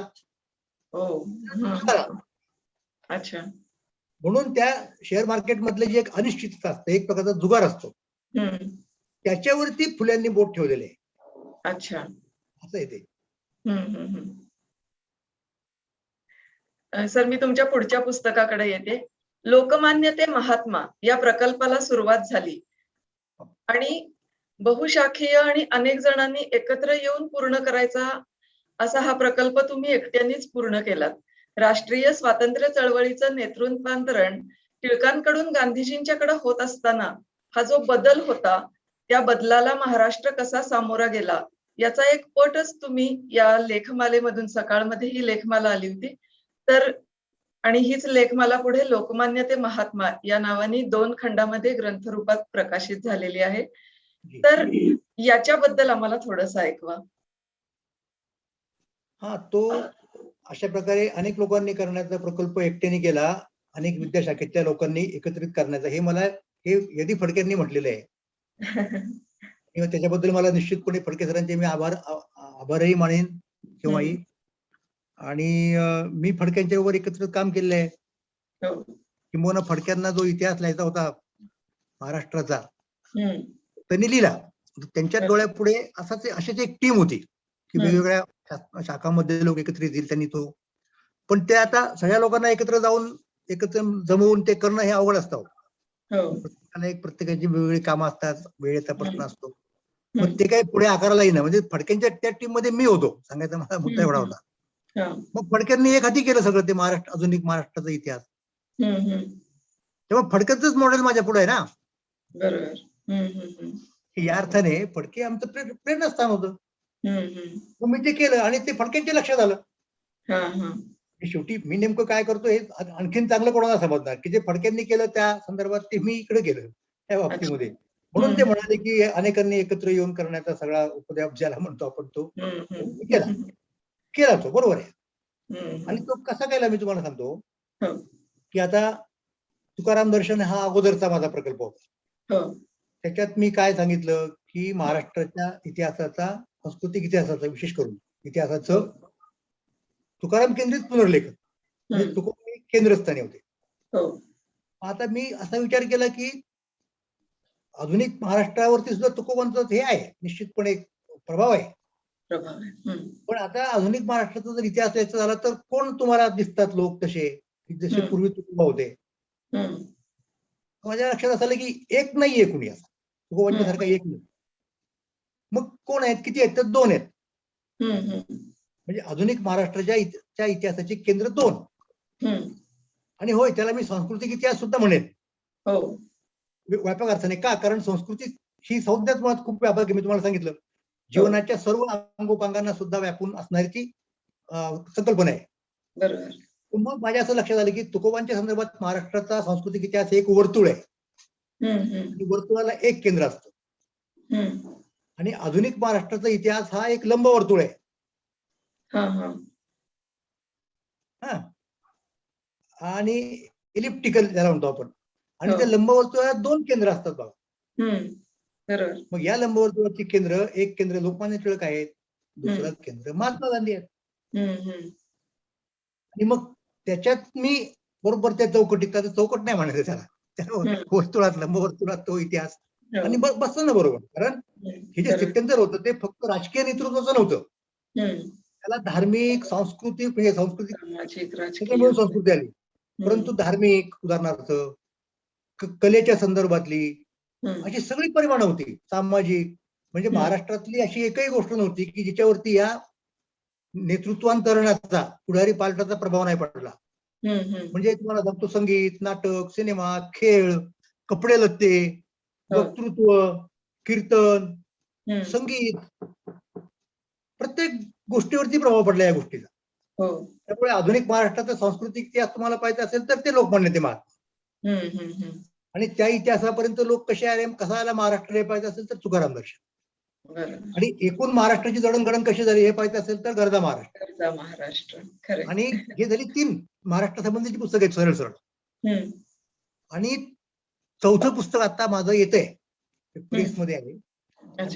म्हणून त्या शेअर मार्केट मधले जे एक अनिश्चितता असते, एक प्रकारचा जुगार असतो, त्याच्यावरती फुल्यांनी बोट ठेवलेले आहे. असं आहे ते. सर, मी तुमच्या पुढच्या पुस्तकाकडे येते. लोकमान्य ते महात्मा या प्रकल्पाला सुरुवात झाली आणि बहुशाखीय आणि अनेक जणांनी एकत्र येऊन पूर्ण करायचा असा हा प्रकल्प तुम्ही एकट्यानेच पूर्ण केलात. राष्ट्रीय स्वातंत्र्य चळवळीचं नेतृत्वांतरण टिळकांकडून गांधीजींच्याकडे होत असताना हा जो बदल होता, त्या बदलाला महाराष्ट्र कसा सामोरा गेला याचा एक पटच तुम्ही या लेखमालेमधून, सकाळमध्ये ही लेखमाला आली होती तर, आणि हीच लेखमाला पुढे लोकमान्य ते महात्मा या नावाने 2 खंडामध्ये ग्रंथरूपात प्रकाशित झालेली आहे. तर याच्याबद्दल आम्हाला थोडंसं ऐकवा. हा, तो अशा प्रकारे अनेक लोकांनी करण्याचा प्रकल्प एकट्याने केला, अनेक विद्याशाखेतल्या लोकांनी एकत्रित करण्याचा. हे यदी फडकेंनी म्हटलेलं आहे. किंवा त्याच्याबद्दल मला निश्चितपणे फडके सरांचे मी आभारही मानेन केव्हाही. आणि मी फडक्यांच्या वर एकत्रित काम केलेलं आहे. किंबहुना फडक्यांना जो इतिहास लिहायचा होता महाराष्ट्राचा, त्यांनी लिहिला. त्यांच्या डोळ्यापुढे अशीच एक टीम होती की वेगवेगळ्या शाखांमध्ये लोक एकत्रित येतील, त्यांनी तो. पण ते आता सगळ्या लोकांना एकत्र जमवून ते करणं हे अवघड असतं. प्रत्येकाची वेगवेगळी कामं असतात, वेळेचा प्रश्न असतो. मग ते काही पुढे आकाराला येईना. म्हणजे फडक्यांच्या त्या टीम मध्ये मी होतो, सांगायचा मला मुद्दा एवढा होता. मग फडक्यांनी एक हाती केलं सगळं ते आधुनिक महाराष्ट्राचा इतिहास. तेव्हा फडक्यांचंच मॉडेल माझ्या पुढे आहे ना. बरोबर. या अर्थाने फडके आमचं प्रेरणास्थान होतं. मग मी ते केलं आणि ते फडक्यांच्या लक्षात आलं. शेवटी मी नेमकं काय करतो हे आणखीन चांगलं कोणाला समजणार, की जे फडक्यांनी केलं त्या संदर्भात ते मी इकडे केलं त्या बाबतीमध्ये. म्हणून ते म्हणाले की अनेकांनी एकत्र येऊन करण्याचा सगळा उपद्रव ज्याला म्हणतो आपण तो केला तो बरोबर आहे. आणि तो कसा केला मी तुम्हाला सांगतो की आता तुकाराम दर्शन हा अगोदरचा माझा प्रकल्प होता. त्याच्यात मी काय सांगितलं की महाराष्ट्राच्या इतिहासाचा, सांस्कृतिक इतिहासाचा, विशेष करून इतिहासाचं तुकाराम केंद्रित पुनर्लेखन, म्हणजे तुकोबा केंद्रस्थानी होते. आता मी असा विचार केला की आधुनिक महाराष्ट्रावरती सुद्धा तुकोबांचं हे आहे, निश्चितपणे प्रभाव आहे. पण आता आधुनिक महाराष्ट्राचा जर इतिहास यायचा झाला तर कोण तुम्हाला दिसतात लोक तसे, जसे पूर्वी तुकोबा होते. माझ्या लक्षात असं आलं की एक नाहीये कुणी असा तुकोबांच्या सारखा, एक नाही. मग कोण आहेत, किती आहेत? तर 2 आहेत. म्हणजे आधुनिक महाराष्ट्राच्या इतिहासाचे केंद्र 2. आणि होय, त्याला मी सांस्कृतिक इतिहास सुद्धा म्हणेन व्यापक अर्थाने. का? कारण संस्कृती ही संज्ञाच मुळात खूप व्यापक आहे. मी तुम्हाला सांगितलं, जीवनाच्या सर्व अंगोपांगांना सुद्धा व्यापून असणारी ती संकल्पना आहे. बरोबर. मग माझ्या असं लक्षात आलं की तुकोबांच्या संदर्भात महाराष्ट्राचा सांस्कृतिक इतिहास एक वर्तुळ आहे. वर्तुळाला एक केंद्र असतं. आणि आधुनिक महाराष्ट्राचा इतिहास हा एक लंब वर्तुळ आहे. आणि इलिप्टिकल ज्याला म्हणतो आपण. आणि त्या लंबवर्तुळात 2 केंद्र असतात बघा. मग या लंबवर्तुळाची केंद्र, एक केंद्र लोकमान्य टिळक आहेत, दुसरं केंद्र महात्मा गांधी आहेत. आणि मग त्याच्यात मी बरोबर त्या चौकटीत, चौकट नाही म्हणायचं त्याला, वर्तुळात, लंबवर्तुळात तो इतिहास आणि बसतो ना बरोबर. कारण हे जे स्थित्यंतर होतं ते फक्त राजकीय नेतृत्वाचं नव्हतं, त्याला धार्मिक, सांस्कृतिक, म्हणजे संस्कृती आली. परंतु धार्मिक, उदाहरणार्थ कलेच्या संदर्भातली अशी सगळी परिमाणं होती. सामाजिक, म्हणजे महाराष्ट्रातली अशी एकही गोष्ट नव्हती की जिच्यावरती या नेतृत्वांतरणाचा, पुढारी पालटाचा प्रभाव नाही पडला. म्हणजे तुम्हाला सांगतो, संगीत, नाटक, सिनेमा, खेळ, कपडे लत्ते, वक्तृत्व, कीर्तन, संगीत, प्रत्येक गोष्टीवरती प्रभाव पडला या गोष्टीचा. त्यामुळे आधुनिक महाराष्ट्राचा सांस्कृतिक इतिहास तुम्हाला पाहिजे असेल तर ते लोकमान्य ते महात्मा. आणि त्या इतिहासापर्यंत लोक कसे आले, कसा आला महाराष्ट्र हे पाहिजे असेल तर तुकाराम दर्शन. आणि एकूण महाराष्ट्राची जडणघडण कशी झाली हे पाहिजे असेल तर गरजा महाराष्ट्र. आणि हे झाली 3 महाराष्ट्रासंबंधीची पुस्तक आहेत सरळ सरळ. आणि 4थं पुस्तक आता माझं येतंय, प्रेस मध्ये आहे.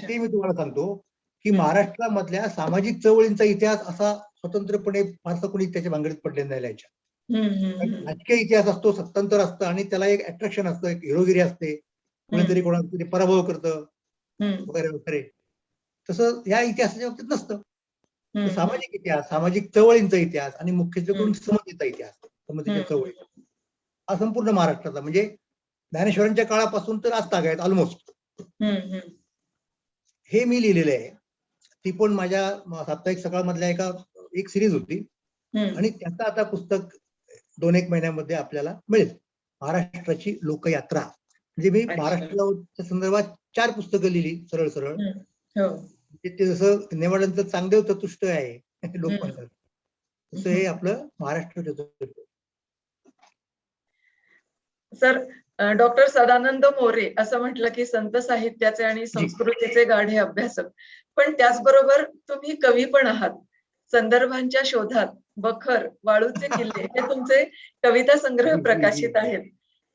ते मी तुम्हाला सांगतो की महाराष्ट्रामधल्या सामाजिक चळवळींचा इतिहास असा स्वतंत्रपणे फारसं कोणी त्याच्या भानगडीत पडलेलं नाही लिहायच्या. राजकीय इतिहास असतो, सत्तांतर असतं आणि त्याला एक अट्रॅक्शन असतं, एक हिरोगिरी असते, कोणीतरी कोणातरी पराभव करतं वगैरे वगैरे. तसं या इतिहासाच्या बाबतीत नसतं. सामाजिक इतिहास, सामाजिक चळवळींचा इतिहास आणि मुख्यत्वे करून समतेचा इतिहास, समतेच्या चळवळी हा संपूर्ण महाराष्ट्राचा, म्हणजे ज्ञानेश्वरांच्या काळापासून तर आज तागायत ऑलमोस्ट. हे मी लिहिलेलं आहे. ती पण माझ्या साप्ताहिक सकाळ मधल्या एक सिरीज होती आणि त्याचं आता पुस्तक 2-1 महिन्यामध्ये आपल्याला मिळेल. महाराष्ट्राची लोकयात्रा. म्हणजे मी अच्छा. महाराष्ट्राच्या संदर्भात 4 पुस्तकं लिहिली सरळ सरळ. हो. ते जसं नेवाड्यांचं चांगदेव चतुष्ट आहे लोकमंत्र, तसं हे आपलं महाराष्ट्र चतुष्ट. सर, डॉक्टर सदानंद मोरे असं म्हटलं की संत साहित्याचे आणि संस्कृतीचे गाढे अभ्यासक, पण त्याचबरोबर तुम्ही कवी पण आहात. संदर्भांच्या शोधात, बखर, वाळूचे किल्ले हे तुमचे कविता संग्रह प्रकाशित आहेत.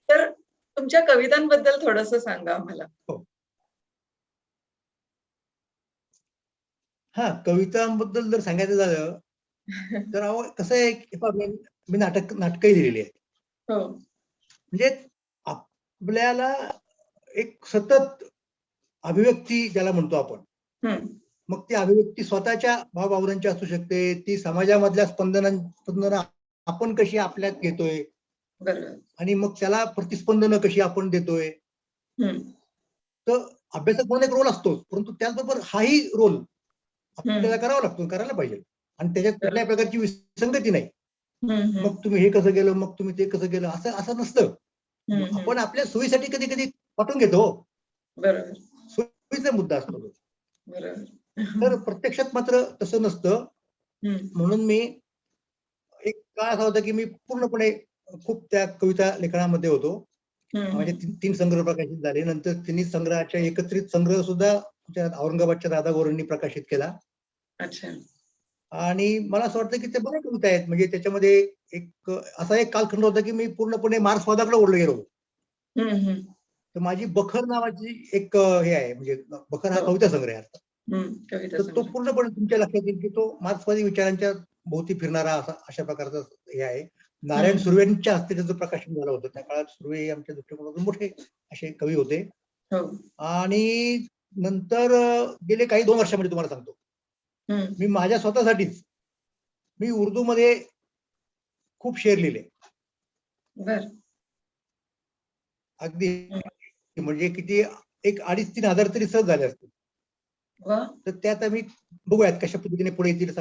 तर तुमच्या कवितांबद्दल थोडंसं सांगा आम्हाला. हा, कवितांबद्दल जर सांगायचं झालं तर कसं आहे, मी नाटकही लिहिलेली आहेत. हो. म्हणजे आपल्याला एक सतत अभिव्यक्ती ज्याला म्हणतो आपण, मग ती अभिव्यक्ती स्वतःच्या भावभावनांची असू शकते, ती समाजामधल्या स्पंदन आपण कशी आपल्यात घेतोय आणि मग त्याला प्रतिस्पंदन कशी आपण देतोय. तर अभ्यासक म्हणून एक रोल असतोच, परंतु त्याचबरोबर हाही रोल आपल्याला करावा लागतो, करायला पाहिजे. आणि त्याच्यात कुठल्याही प्रकारची विसंगती नाही. मग तुम्ही हे कसं केलं, मग तुम्ही ते कसं केलं, असं नसतं. आपण आपल्या सोयीसाठी कधी कधी वाटून घेतो. सोयीचा मुद्दा असतो. तर प्रत्यक्षात मात्र तसं नसतं. म्हणून मी एक काळ असा होता की मी पूर्णपणे खूप त्या कविता लेखनामध्ये होतो. म्हणजे 3 संग्रह प्रकाशित झाले. नंतर तिन्ही संग्रहाच्या एकत्रित संग्रह सुद्धा औरंगाबादच्या दादा गोरेंनी प्रकाशित केला. अच्छा. आणि मला असं वाटतं की ते बऱ्या कविता आहेत. म्हणजे त्याच्यामध्ये एक असा एक कालखंड होता की मी पूर्णपणे मार्क्सवादाकडे ओढलो गेलो. तर माझी बखर नावाची एक हे आहे, म्हणजे बखर हा कविता संग्रह आहे. तर तो पूर्णपणे तुमच्या लक्षात येईल की तो मार्क्सवादी विचारांच्या भोवती फिरणारा अशा प्रकारचा हे आहे. नारायण सुर्वेंच्या हस्ते त्याचं प्रकाशन झालं होतं. त्या काळात सुर्वे आमच्या दृष्टिकोनातून मोठे असे कवी होते. आणि नंतर गेले काही 2 वर्षामध्ये तुम्हाला सांगतो, मी माझ्या स्वतःसाठीच मी उर्दू मध्ये खूप शेर लिहिले. अगदी म्हणजे किती, एक 2,500-3,000 हजार तरी सहज झाले असतील. तर त्यात आम्ही बघूयात कशा पद्धतीने पुढे येतील,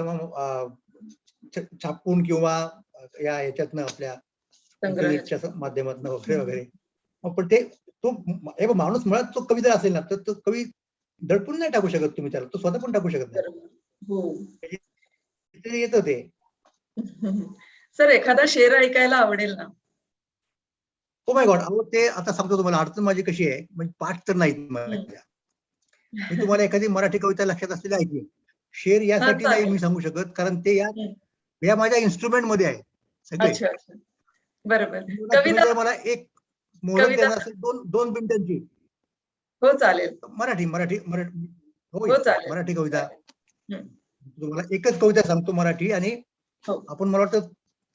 छापून किंवा या याच्यातनं आपल्या इंटरनेटच्या माध्यमातून वगैरे वगैरे. पण तो माणूस मुळात तो कवी जर असेल ना, तर तो कवी दडपून नाही टाकू शकत तुम्ही त्याला, तो स्वतः पण टाकू शकत नाही. येतं ते. सर, एखादा शेर ऐकायला आवडेल ना? ओ माय गॉड, अहो ते आता सांगतो तुम्हाला. अडचण माझी कशी आहे, म्हणजे पाठ तर नाहीत माझ्या. मी तुम्हाला एखादी मराठी कविता लक्षात असलेली ऐकली. शेर यासाठी नाही मी सांगू शकत, कारण ते या माझ्या इन्स्ट्रुमेंट मध्ये आहे सगळे. बरोबर. कविता मला एक मोहलत देणार असेल 2 मिनिटांची. हो, चालेल. मराठी हो, चालेल. मराठी कविता तुम्हाला एकच कविता सांगतो मराठी, आणि आपण मला वाटतं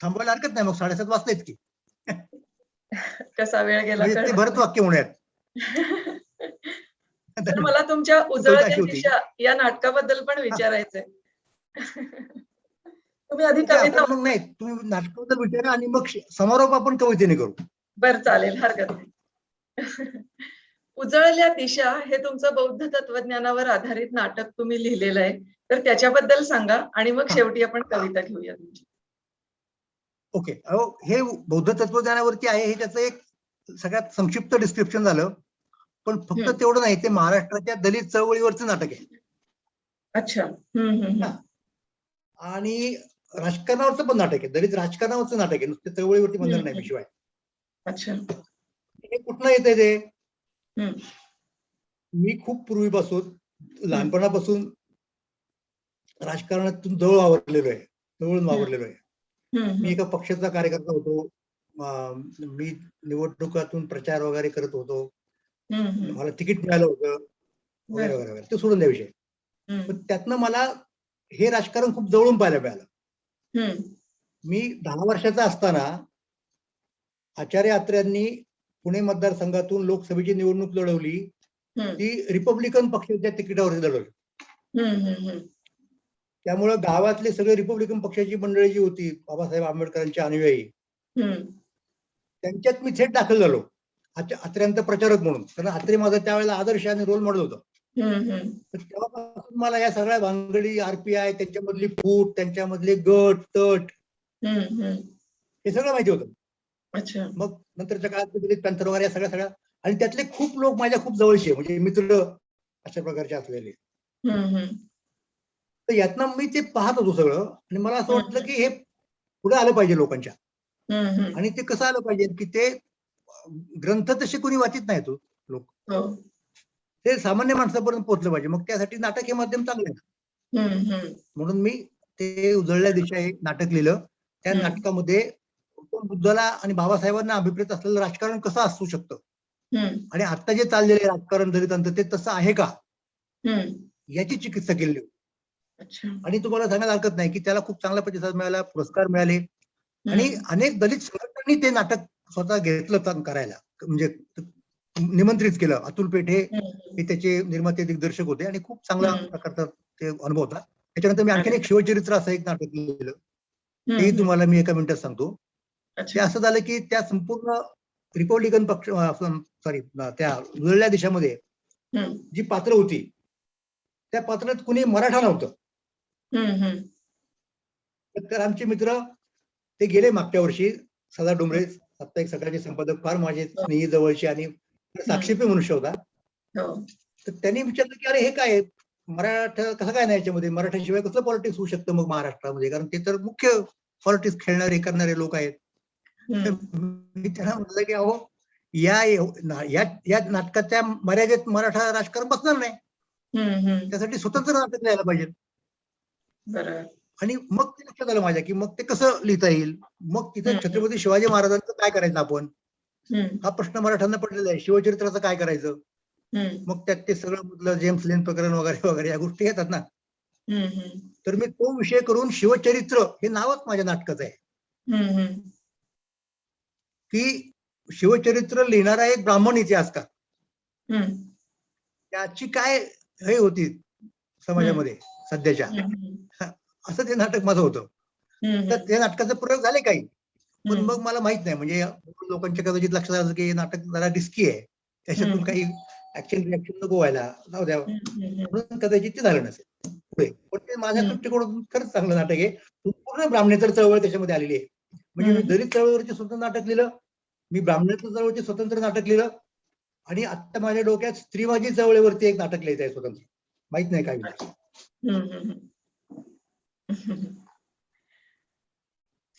थांबवायला हरकत नाही. मग 7:30 वाजतायत की. कसा वेळ गेला म्हणजे ते भरत वाक्य म्हणूयात. तर मला तुमच्या उजळत्या दिशा या नाटकाबद्दल पण विचारायचंय. तुम्ही आधी कविता. मग नाही, तुम्ही नाटकाबद्दल विचारा आणि मग समारोप आपण कवितेने करू. बरं, चालेल, हरकत नाही. उजळल्या दिशा हे तुमचं बौद्ध तत्वज्ञानावर आधारित नाटक तुम्ही लिहिलेलं आहे, तर त्याच्याबद्दल सांगा आणि मग शेवटी आपण कविता घेऊया तुमची. ओके. हे बौद्ध तत्वज्ञानावरती आहे. हे त्याचं एक सगळ्यात संक्षिप्त डिस्क्रिप्शन झालं. पण फक्त तेवढं नाही, ते महाराष्ट्राच्या दलित चळवळीवरचं नाटक आहे. अच्छा. आणि राजकारणावरचं पण नाटक आहे. दलित राजकारणावरचं नाटक आहे, नुसतं चळवळीवरती बंधन नाही शिवाय. अच्छा. हे कुठनं येतंय ते? मी खूप पूर्वीपासून, लहानपणापासून राजकारणातून जवळून वावरलेलो आहे. मी एका पक्षाचा कार्यकर्ता होतो. मी निवडणुकातून प्रचार वगैरे करत होतो. मला तिकीट मिळालं होतं वगैरे वगैरे वगैरे. ते सोडून द्या विषय. पण त्यातनं मला हे राजकारण खूप जवळून पाहायला मिळालं. मी 10 वर्षाचा असताना आचार्य अत्र्यांनी पुणे मतदारसंघातून लोकसभेची निवडणूक लढवली. ती रिपब्लिकन पक्षाच्या तिकिटावर लढवली. त्यामुळे गावातले सगळे रिपब्लिकन पक्षाची मंडळी जी होती, बाबासाहेब आंबेडकरांच्या अनुयायी, त्यांच्यात मी थेट दाखल झालो अत्र्यांचा प्रचारक म्हणून. कारण अत्रे माझा त्यावेळेला आदर्श आणि रोल मॉडेल होता. तेव्हापासून मला या सगळ्या भानगडी, RPI, त्यांच्यामधली फूट, त्यांच्यामधले गट तट, हे सगळं माहिती होतं. मग नंतरच्या काळात दलित पॅन्थर वगैरे या सगळ्या आणि त्यातले खूप लोक माझ्या खूप जवळचे म्हणजे मित्र अशा प्रकारचे असलेले. तर यातनं मी ते पाहत होतो सगळं आणि मला असं वाटलं की हे पुढे आलं पाहिजे लोकांच्या. आणि ते कसं आलं पाहिजे की ते ग्रंथ तसे कोणी वाचित नाहीत लोक, ते सामान्य माणसापर्यंत पोहोचलं पाहिजे. मग त्यासाठी नाटक हे माध्यम चांगलं आहे. म्हणून मी ते उजळल्या दिशा हे नाटक लिहिलं. त्या नाटकामध्ये बुद्धाला आणि बाबासाहेबांना अभिप्रेत असलेलं राजकारण कसं असू शकतं आणि आता जे चाललेले राजकारण दलितांचं ते तसं आहे का याची चिकित्सा केली. आणि तुम्हाला सांगायला हरकत नाही की त्याला खूप चांगला प्रतिसाद मिळाला, पुरस्कार मिळाले आणि अनेक दलित संघटनांनी ते नाटक स्वतः घेतलं करायला, म्हणजे निमंत्रित केलं. अतुल पेठे हे त्याचे निर्माते दिग्दर्शक होते आणि खूप चांगला प्रकारचा ते अनुभव होता. त्याच्यानंतर मी आणखीन एक शिवचरित्र असं एक नाटक लिहिलं, तेही तुम्हाला मी एका मिनिटात सांगतो. ते असं झालं की त्या संपूर्ण रिपब्लिकन पक्ष त्या उजळल्या देशामध्ये जी पात्र होती त्या पात्रात कुणी मराठा नव्हतं. तर आमचे मित्र ते गेले मागच्या वर्षी, सदा डोंबरे साप्ताहिक सकाळचे संपादक, फार माझे स्नेही जवळचे आणि साक्षेपी मनुष्य होता. तर त्यांनी विचारलं की अरे हे काय मराठा कसं काय नाही याच्यामध्ये, मराठ्याशिवाय कसं पॉलिटिक्स होऊ शकतं मग महाराष्ट्रामध्ये, कारण ते तर मुख्य पॉलिटिक्स खेळणारे करणारे लोक आहेत. मी त्यांना म्हटलं की अहो या नाटकाच्या मर्यादेत मराठा राजकारण बसणार नाही, त्यासाठी स्वतंत्र नाटक लिहायला पाहिजे. आणि मग ते लक्षात आलं माझ्या की मग ते कसं लिहिता येईल. मग तिथे छत्रपती शिवाजी महाराजांचं काय करायचं आपण, हा प्रश्न मराठ्यांना पडलेला आहे. शिवचरित्राचं काय करायचं, मग त्यात ते सगळं मधलं जेम्स लेन प्रकरण वगैरे वगैरे या गोष्टी येतात ना. तर मी तो विषय करून शिवचरित्र हे नावच माझ्या नाटकाचं आहे की शिवचरित्र लिहिणारा एक ब्राह्मण इतिहासकार, त्याची काय हे होती समाजामध्ये सध्याच्या, असं ते नाटक माझं होतं. तर त्या नाटकाचे प्रयोग झाले काही, पण मग मला माहित नाही, म्हणजे लोकांच्या कदाचित लक्षात आलं की हे नाटक जरा रिस्की आहे, त्याच्यातून काही ऍक्शन रिॲक्शन नको व्हायला, जाऊ द्या, म्हणून कदाचित ते झालं नसेल पुढे. पण ते माझ्या दृष्टिकोनातून खरंच चांगलं नाटक आहे. पूर्ण ब्राह्मणेतर चळवळ त्याच्यामध्ये आलेली आहे. म्हणजे मी दलित चळवळीवरचे स्वतंत्र नाटक लिहिलं, मी ब्राह्मणेतर चळवळीचे स्वतंत्र नाटक लिहिलं आणि आता माझ्या डोक्यात स्त्रीवादी चळवळीवरती एक नाटक लिहायचं आहे स्वतंत्र, माहित नाही काय.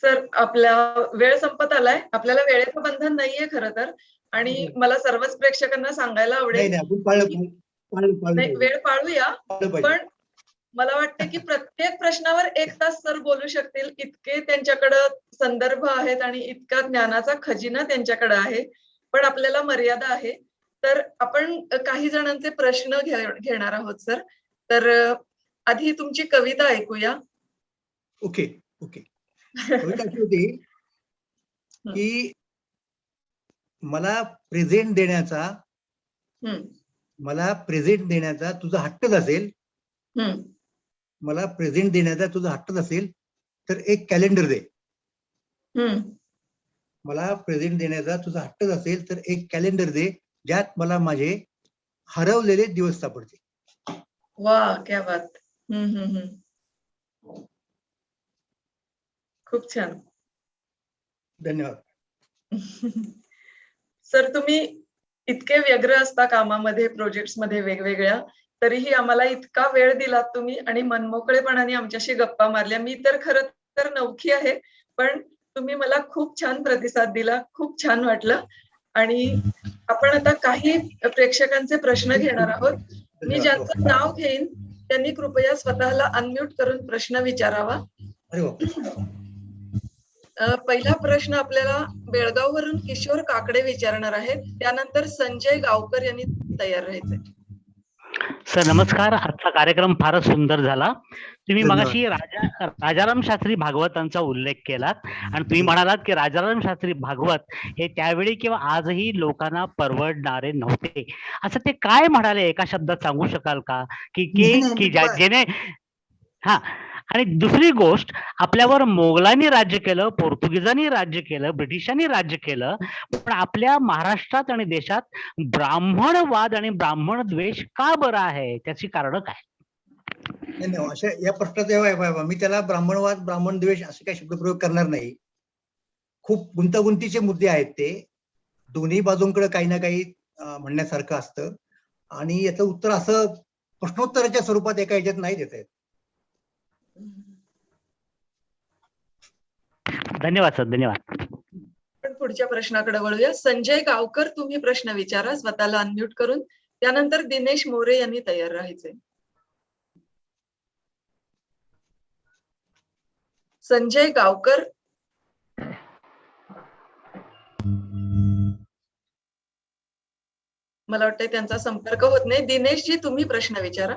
सर, आपला वेळ संपत आलाय, आपल्याला वेळेचं बंधन नाहीये खरं तर, आणि मला सर्वच प्रेक्षकांना सांगायला आवडेल वेळ पाळूया, पण मला वाटतं की प्रत्येक प्रश्नावर 1 तास सर बोलू शकतील, इतके त्यांच्याकडे संदर्भ आहेत आणि इतका ज्ञानाचा खजिना त्यांच्याकडे आहे. पण आपल्याला मर्यादा आहे, तर आपण काही जणांचे प्रश्न घेणार आहोत सर. तर आधी तुमची कविता ऐकूया. Okay okay. कविता अशी होती की मला प्रेझेंट देण्याचा तुझा हट्टच असेल, मला प्रेझेंट देण्याचा तुझा हट्टच असेल तर एक कॅलेंडर दे. मला प्रेझेंट देण्याचा तुझा हट्टच असेल तर एक कॅलेंडर दे, ज्यात मला माझे हरवलेले दिवस सापडतील. वा, क्या बात. खूप छान. धन्यवाद. सर, तुम्ही इतके व्यग्र असता कामामध्ये, प्रोजेक्ट्स मध्ये वेगवेगळ्या, तरीही आम्हाला इतका वेळ दिलात तुम्ही आणि मनमोकळेपणाने आमच्याशी गप्पा मारल्या. मी तर खरं तर नवखी आहे, पण तुम्ही मला खूप छान प्रतिसाद दिला, खूप छान वाटलं. आणि आपण आता काही प्रेक्षकांचे प्रश्न घेणार आहोत. मी ज्यांचं नाव घेईन त्यांनी कृपया स्वतःला अनम्यूट करून प्रश्न विचारावा. पहिला प्रश्न आपल्याला बेळगाववरून किशोर काकडे विचारणार आहेत, त्यानंतर संजय गावकर यांनी तयार राहायचंय. सर नमस्कार, आजचा कार्यक्रम फारच सुंदर झाला. तुम्ही मगाशी राजाराम शास्त्री भागवतांचा उल्लेख केलात आणि तुम्ही म्हणालात की राजाराम शास्त्री भागवत हे त्यावेळी किंवा आजही लोकांना परवडणारे नव्हते, असं ते काय म्हणाले, एका शब्दात सांगू शकाल का? की ज्याने हा. आणि दुसरी गोष्ट, आपल्यावर मोगलांनी राज्य केलं, पोर्तुगीजांनी राज्य केलं, ब्रिटिशांनी राज्य केलं, पण आपल्या महाराष्ट्रात आणि देशात ब्राह्मणवाद आणि ब्राह्मण द्वेष का बरं आहे, त्याची कारण काय? नाही, अशा या प्रश्नात मी त्याला ब्राह्मणवाद ब्राह्मण द्वेष असे काही शब्दप्रयोग करणार नाही. खूप गुंतागुंतीचे मुद्दे आहेत ते, दोन्ही बाजूंकडे काही ना काही म्हणण्यासारखं असतं आणि याचं उत्तर असं प्रश्नोत्तराच्या स्वरूपात एका ह्याच्यात नाही देता येत. धन्यवाद सर, धन्यवाद. पण पुढच्या प्रश्नाकडे वळूया. संजय गावकर, तुम्ही प्रश्न विचारा स्वतःला अनम्यूट करून. त्यानंतर दिनेश मोरे यांनी तयार राहायचे. संजय गावकर. मला वाटतं त्यांचा संपर्क होत नाही. दिनेशजी, तुम्ही प्रश्न विचारा.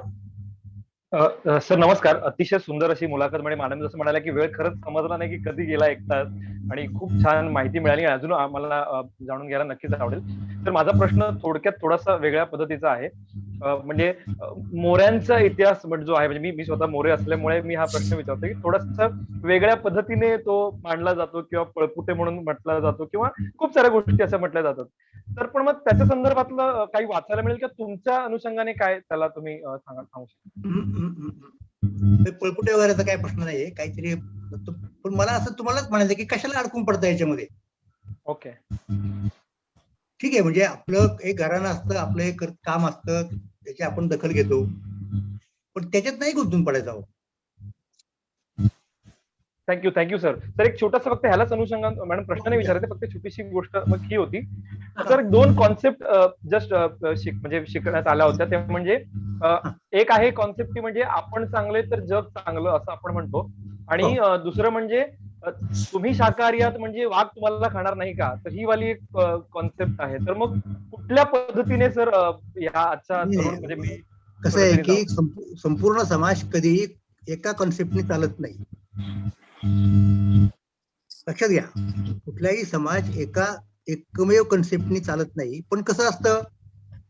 सर नमस्कार. अतिशय सुंदर अशी मुलाखत. म्हणजे मॅडम जसं म्हणाल्या की वेळ खरंच समजला नाही की कधी गेला 1 तास, आणि खूप छान माहिती मिळाली. अजून आम्हाला जाणून घ्यायला नक्कीच आवडेल. तर माझा प्रश्न थोडक्यात थोडासा वेगळ्या पद्धतीचा आहे. म्हणजे मोऱ्यांचा इतिहास जो आहे, म्हणजे मी स्वतः मोरे असल्यामुळे मी हा प्रश्न विचारतो की थोडासा वेगळ्या पद्धतीने तो मांडला जातो किंवा पळपुटे म्हणून म्हटला जातो किंवा खूप साऱ्या गोष्टी असं म्हटल्या जातात. तर पण मग त्याच्या संदर्भातलं काही वाचायला मिळेल का? तुमच्या अनुषंगाने काय त्याला तुम्ही सांगू शकता? पळपुटे वगैरेचा काही प्रश्न नाहीये, काहीतरी. पण मला असं तुम्हालाच म्हणायचं की कशाला अडकून पडता याच्यामध्ये. ओके, ठीक आहे, म्हणजे आपलं एक घराणं असतं, आपलं एक काम असतं, त्याची आपण दखल घेतो, पण त्याच्यात नाही गुंतून पडायचं आहोत. Thank you sir. तर एक छोटासा फक्त ह्यालाच अनुषंगान मॅडम प्रश्न नाही विचारायचे, फक्त छोटीशी गोष्ट मग ही होती. सर 2 कॉन्सेप्ट जस्ट म्हणजे शिकण्यात आल्या होत्या. ते म्हणजे एक आहे कॉन्सेप्ट की म्हणजे आपण चांगले तर जग चांगलं असं आपण म्हणतो, आणि दुसरं म्हणजे तुम्ही शाकाहारी आहात म्हणजे वाघ तुम्हाला खाणार नाही का, तर ही वाली एक कॉन्सेप्ट आहे. तर मग कुठल्या पद्धतीने सर या आजच्या तरुण म्हणजे मी कसं आहे की संपूर्ण समाज कधी एका कॉन्सेप्टने चालत नाही. लक्षात घ्या, कुठलाही समाज एकमेव कन्सेप्टनी चालत नाही. पण कसं असतं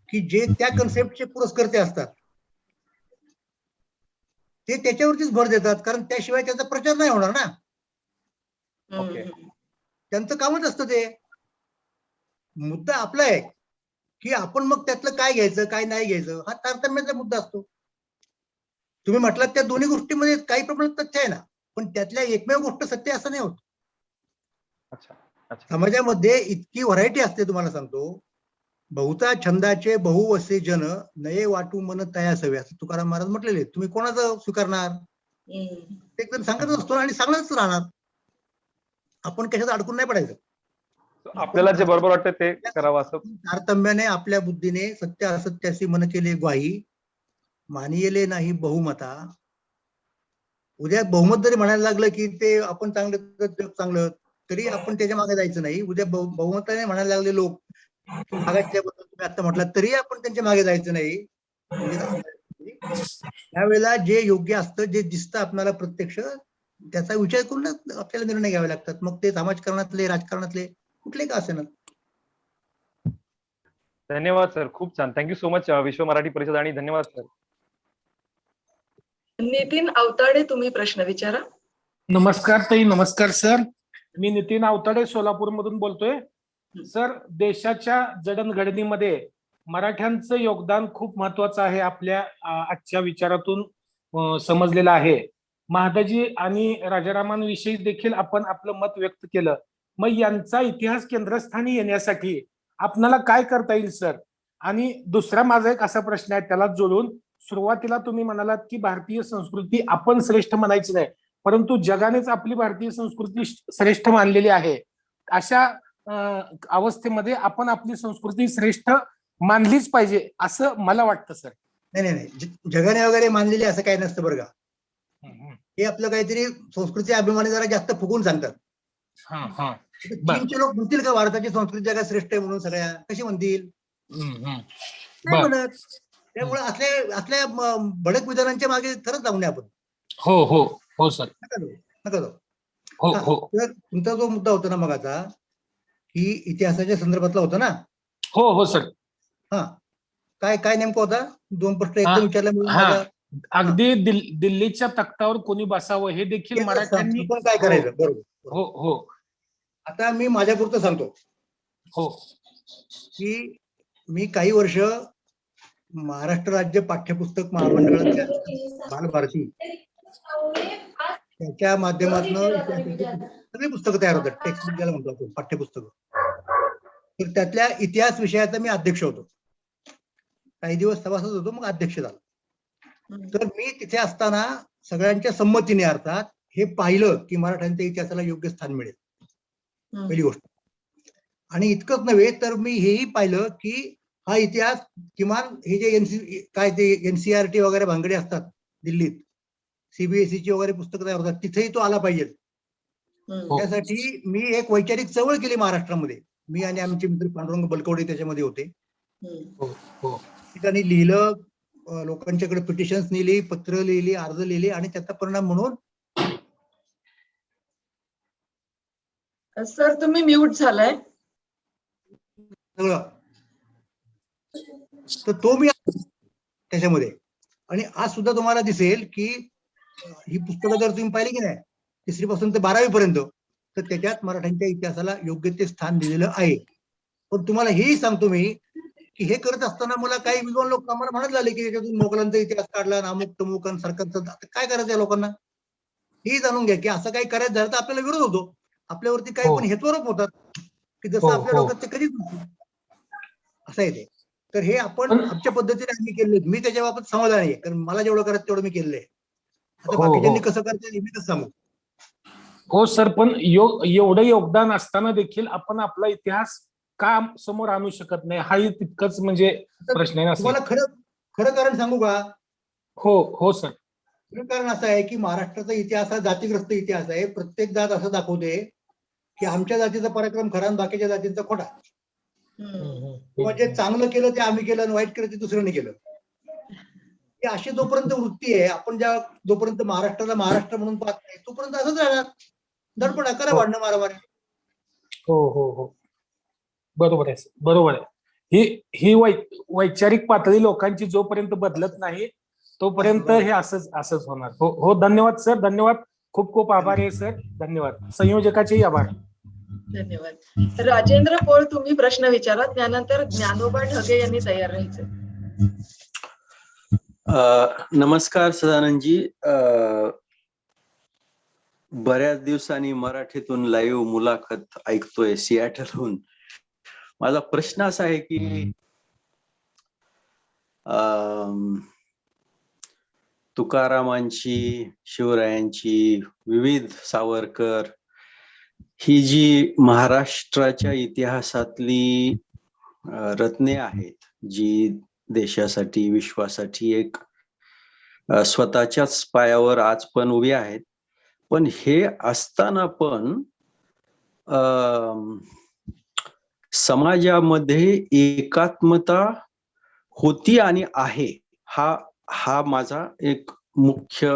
की जे त्या कन्सेप्टचे पुरस्कर्ते असतात ते त्याच्यावरतीच भर देतात, कारण त्याशिवाय त्याचा प्रचार नाही होणार ना. ओके, त्यांचं कामच असतं ते. मुद्दा आपला आहे की आपण मग त्यातलं काय घ्यायचं काय नाही घ्यायचं, हा तारतम्याचा मुद्दा असतो. तुम्ही म्हटलात त्या दोन्ही गोष्टीमध्ये काही प्रमाणात तथ्य आहे ना, पण त्यातल्या एकमेव गोष्ट सत्य असं नाही होत. अच्छा, समाजामध्ये इतकी व्हरायटी असते, तुम्हाला सांगतो. बहुता छंदाचे बहुवसे जन, नये वाटू मन तयास हवे, असं तुकाराम महाराज म्हटलेले. तुम्ही कोणाचं स्वीकारणार? एकदम सांगत असतो आणि सांगतच राहणार. आपण कशात अडकून नाही पडायचं. आपल्याला जे बरोबर वाटतं ते करावं असं. तारतम्याने आपल्या बुद्धीने सत्य असत्याशी मन केले ग्वाही, मानियले नाही बहुमता. उद्या बहुमत जरी म्हणायला लागलं की ते आपण चांगलं, तरी आपण त्याच्या मागे जायचं नाही. उद्या बहुमताने म्हणायला लागले लोक मागासल्याबद्दल तुम्ही आता म्हटलात, तरी आपण त्यांच्या मागे जायचं नाही. त्यावेळेला जे योग्य असतं, जे दिसतं आपल्याला प्रत्यक्ष, त्याचा विचार करूनच आपल्याला निर्णय घ्यावे लागतात. मग ते समाजकारणातले, राजकारणातले कुठले का असेना. धन्यवाद सर, खूप छान. थँक्यू सो मच विश्व मराठी परिषद, आणि धन्यवाद सर. नितीन अवताडे, तुम्ही प्रश्न विचारा. नमस्कार ताई. नमस्कार सर. मी नितीन अवताडे सोलापूर मधून बोलतोय. सर, देशाच्या जडणघडणीमध्ये मराठ्यांचं योगदान खूप महत्वाचं आहे, आपल्या आजच्या विचारातून समजलेलं आहे. महादाजी आणि राजारामांविषयी देखील आपण आपलं मत व्यक्त केलं. मग यांचा इतिहास केंद्रस्थानी येण्यासाठी आपल्याला काय करता येईल सर? आणि दुसरा माझा एक असा प्रश्न आहे त्याला जोडून, सुरुवातीला तुम्ही म्हणालात की भारतीय संस्कृती आपण श्रेष्ठ म्हणायची नाही, परंतु जगानेच आपली भारतीय संस्कृती श्रेष्ठ मानलेली आहे. अशा अवस्थेमध्ये आपण आपली संस्कृती श्रेष्ठ मानलीच पाहिजे असं मला वाटतं सर. नाही, जगाने वगैरे मानलेली असं काही नसतं बरं का. हे आपलं काहीतरी संस्कृती अभिमानी जरा जास्त फुगून सांगतात. चीनचे लोक म्हणतील का भारताची संस्कृती जगात श्रेष्ठ आहे म्हणून? सगळ्या कशी म्हणतील? नाही म्हणत. त्यामुळे असल्या भडक विधानांच्या मागे खरंच जाऊ नये आपण. हो सर. नका जाऊ. तर तुमचा जो मुद्दा होता ना मगाचा, की इतिहासाच्या संदर्भातला होता ना? हो सर. हा, काय नेमका होता? 2 प्रश्न एकदम विचारल्यामुळे अगदी दिल्लीच्या तख्तावर कोणी बसावं हे देखील मराठ्यांनी काय करायचं. बरोबर. हो. आता मी माझ्यापुरतं सांगतो. हो. की मी काही वर्ष महाराष्ट्र राज्य पाठ्यपुस्तक महामंडळाच्या बालभारती त्याच्या माध्यमातून सगळी पुस्तकं तयार होतात. टेक्स्ट बुक ज्याला म्हणतो आपण, पाठ्यपुस्तकं. तर त्यातल्या इतिहास विषयाचा मी अध्यक्ष होतो. काही दिवस सभासद होतो, मग अध्यक्ष झालो. तर मी तिथे असताना सगळ्यांच्या संमतीने अर्थात हे पाहिलं की मराठ्यांच्या इतिहासाला योग्य स्थान मिळेल, पहिली गोष्ट. आणि इतकंच नव्हे तर मी हेही पाहिलं की हा इतिहास किमान हे जे काय ते NCERT वगैरे भानगडे असतात दिल्लीत, CBSE वगैरे पुस्तकं तयार होतात, तिथेही तो आला पाहिजे. त्यासाठी मी एक वैचारिक चळवळ केली महाराष्ट्रामध्ये. मी आणि आमचे मित्र पांडुरंग बलकवडे त्याच्यामध्ये होते. त्यांनी लिहिलं, लोकांच्याकडे पिटिशन्स लिहिली, पत्र लिहिली, अर्ज लिहिली, आणि त्याचा परिणाम म्हणून. सर तुम्ही म्यूट झालाय. सगळं तर तो मी त्याच्यामध्ये. आणि आज सुद्धा तुम्हाला दिसेल की ही पुस्तकं जर तुम्ही पाहिली की नाही 3री पासून ते 12वी पर्यंत, तर त्याच्यात मराठ्यांच्या इतिहासाला योग्य ते स्थान दिलेलं आहे. पण तुम्हाला हेही सांगतो मी की हे करत असताना मला काही विद्वान लोक आम्हाला म्हणत झाले की त्याच्यातून मोगलांचा इतिहास काढला, अमुक तमुक आणि सरकारचं काय करायचं या लोकांना, हेही जाणून घ्या की असं काही करायचं झालं तर आपल्याला विरोध होतो, आपल्यावरती काही पण हेतुआरोप होतात की जसं आपल्या डोक्यात ते कधीच नसतं. असं आहे ते. तर हे आपण आमच्या पद्धतीने आम्ही केले. मी त्याच्या बाबत समाधानी आहे, कारण मला जेवढं करायचं तेवढं मी केलेलं आहे. आता बाकीच्यांनी कसं करायचं हे मी कसं सांगू. हो सर, पण एवढं योगदान असताना देखील आपण आपला इतिहास का समोर आणू शकत नाही, हाही तितकंच म्हणजे प्रश्न आहे. तुम्हाला खरं कारण सांगू का? हो सर. खरं कारण असं आहे की महाराष्ट्राचा इतिहास हा जातीग्रस्त इतिहास आहे. प्रत्येक जात असं दाखवते की आमच्या जातीचा पराक्रम खरा आणि बाकीच्या जातींचा खोटा. किंवा जे चांगलं केलं ते आम्ही केलं आणि वाईट केलं ते दुसऱ्याने केलं. ही अशी जोपर्यंत वृत्ती आहे, आपण जोपर्यंत महाराष्ट्राला महाराष्ट्र म्हणून पाहत नाही तोपर्यंत असंच राहणार. दडपणा करा, भांडणं मारामारी. हो बरोबर आहे. ही वैचारिक पातळी लोकांची जोपर्यंत बदलत नाही तोपर्यंत हे असंच होणार. हो धन्यवाद सर, धन्यवाद. खूप खूप आभार आहे सर, धन्यवाद. संयोजकाचेही आभार. धन्यवाद. राजेंद्र पोळ तुम्ही प्रश्न विचारा, त्यानंतर ज्ञानोबा ढगे यांनी तयार राहायचं. नमस्कार सदानंदजी. बऱ्याच दिवसांनी मराठीतून लाईव्ह मुलाखत ऐकतोय सियाटलहून. माझा प्रश्न असा आहे की तुकारामांची, शिवरायांची, विविध सावरकर ही जी महाराष्ट्राच्या इतिहासातली रत्ने आहेत, जी देशासाठी, विश्वासाठी एक स्वतःच्याच पायावर आज पण उभी आहेत, पण हे असताना पण समाजामध्ये एकात्मता होती आणि आहे, हा माझा एक मुख्य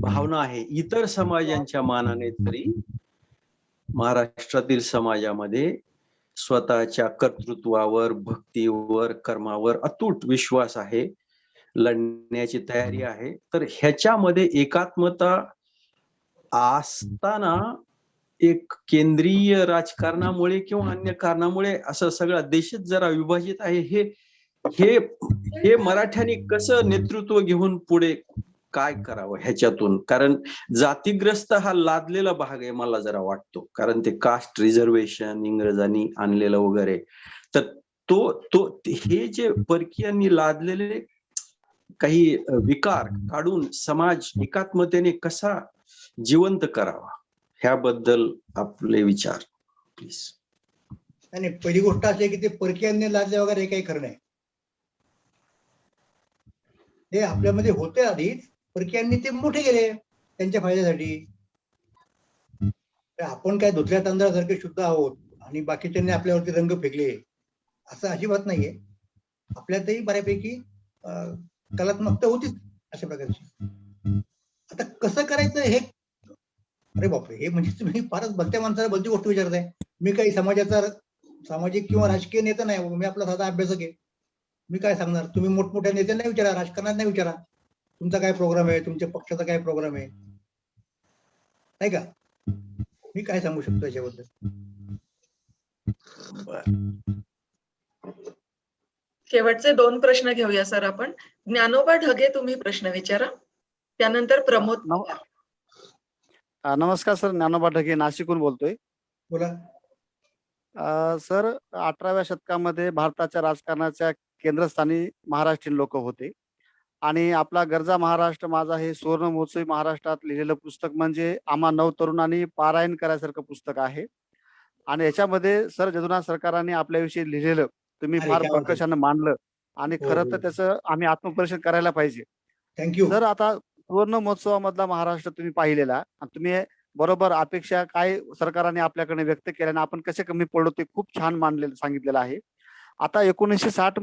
भावना आहे. इतर समाजांच्या मानाने तरी महाराष्ट्रातील समाजामध्ये स्वतःच्या कर्तृत्वावर, भक्तीवर, कर्मावर अतूट विश्वास आहे, लढण्याची तयारी आहे. तर ह्याच्यामध्ये एकात्मता असताना एक केंद्रीय राजकारणामुळे किंवा अन्य कारणामुळे असं सगळा देशच जरा विभाजित आहे. हे मराठ्यांनी कसं नेतृत्व घेऊन पुढे काय करावं ह्याच्यातून, कारण जातीग्रस्त हा लादलेला भाग आहे मला जरा वाटतो, कारण ते कास्ट रिझर्वेशन इंग्रजांनी आणलेलं वगैरे. तर तो हे जे परकीयांनी लादलेले काही विकार काढून समाज एकात्मतेने कसा जिवंत करावा, ह्याबद्दल आपले विचार प्लीज. नाही, पहिली गोष्ट अशी आहे की ते परकीयांनी लादले वगैरे हे काही खरं नाही. ते आपल्यामध्ये होते आधीच, परकीयांनी ते मोठे केले त्यांच्या फायद्यासाठी. आपण काय धुतल्या तांदळासारखे शुद्ध आहोत आणि बाकीच्यांनी आपल्यावरती रंग फेकले असं अजिबात नाहीये. आपल्यातही बऱ्यापैकी कलात्मकता होतीच अशा प्रकारची. आता कसं करायचं हे, अरे बापरे, हे म्हणजे तुम्ही फारच भलत्या माणसाला भलती गोष्ट विचारताय. मी काही सामाजिक किंवा राजकीय नेता नाही, मी आपला साधा अभ्यासक आहे. मी काय सांगणार? तुम्ही मोठमोठ्या नेत्यांना विचारा, राजकारणात नाही विचारा, तुमचा काय प्रोग्राम आहे, तुमच्या पक्षाचा काय प्रोग्राम आहे, नाही का? मी काय सांगू शकतो याच्याबद्दल? शेवटचे 2 प्रश्न घेऊया सर आपण. ज्ञानोबा ढगे तुम्ही प्रश्न विचारा, त्यानंतर प्रमोद. नमस्कार सर, ज्ञानोबा ढगे नाशिकहून बोलतोय. बोला. सर 18व्या शतकामध्ये भारताच्या राजकारणाच्या केंद्रस्थानी महाराष्ट्रीयन लोक होते आणि आपला गरजा महाराष्ट्र माझा हे सुवर्ण महोत्सवी महाराष्ट्रात लिहिलेलं पुस्तक म्हणजे आम्हा नवतरुणांनी पारायण करायसारखं पुस्तक आहे. आणि याच्यामध्ये सर जदुनाथ सरकारांनी आपल्याविषयी लिहिलेलं तुम्ही अरे फार क्या बात आहे. प्रकर्षानं मांडलं आणि हो, खरं हो. तर त्याचं आम्ही आत्मपरीक्षण करायला पाहिजे. थँक्यू. सर आता सुवर्ण महोत्सवामधला महाराष्ट्र तुम्ही पाहिलेला आणि तुम्ही बरोबर अपेक्षा काय सरकारने आपल्याकडे व्यक्त केल्या आणि आपण कसे कमी पडलो ते खूप छान मांडलेलं सांगितलेलं आहे. आता 1960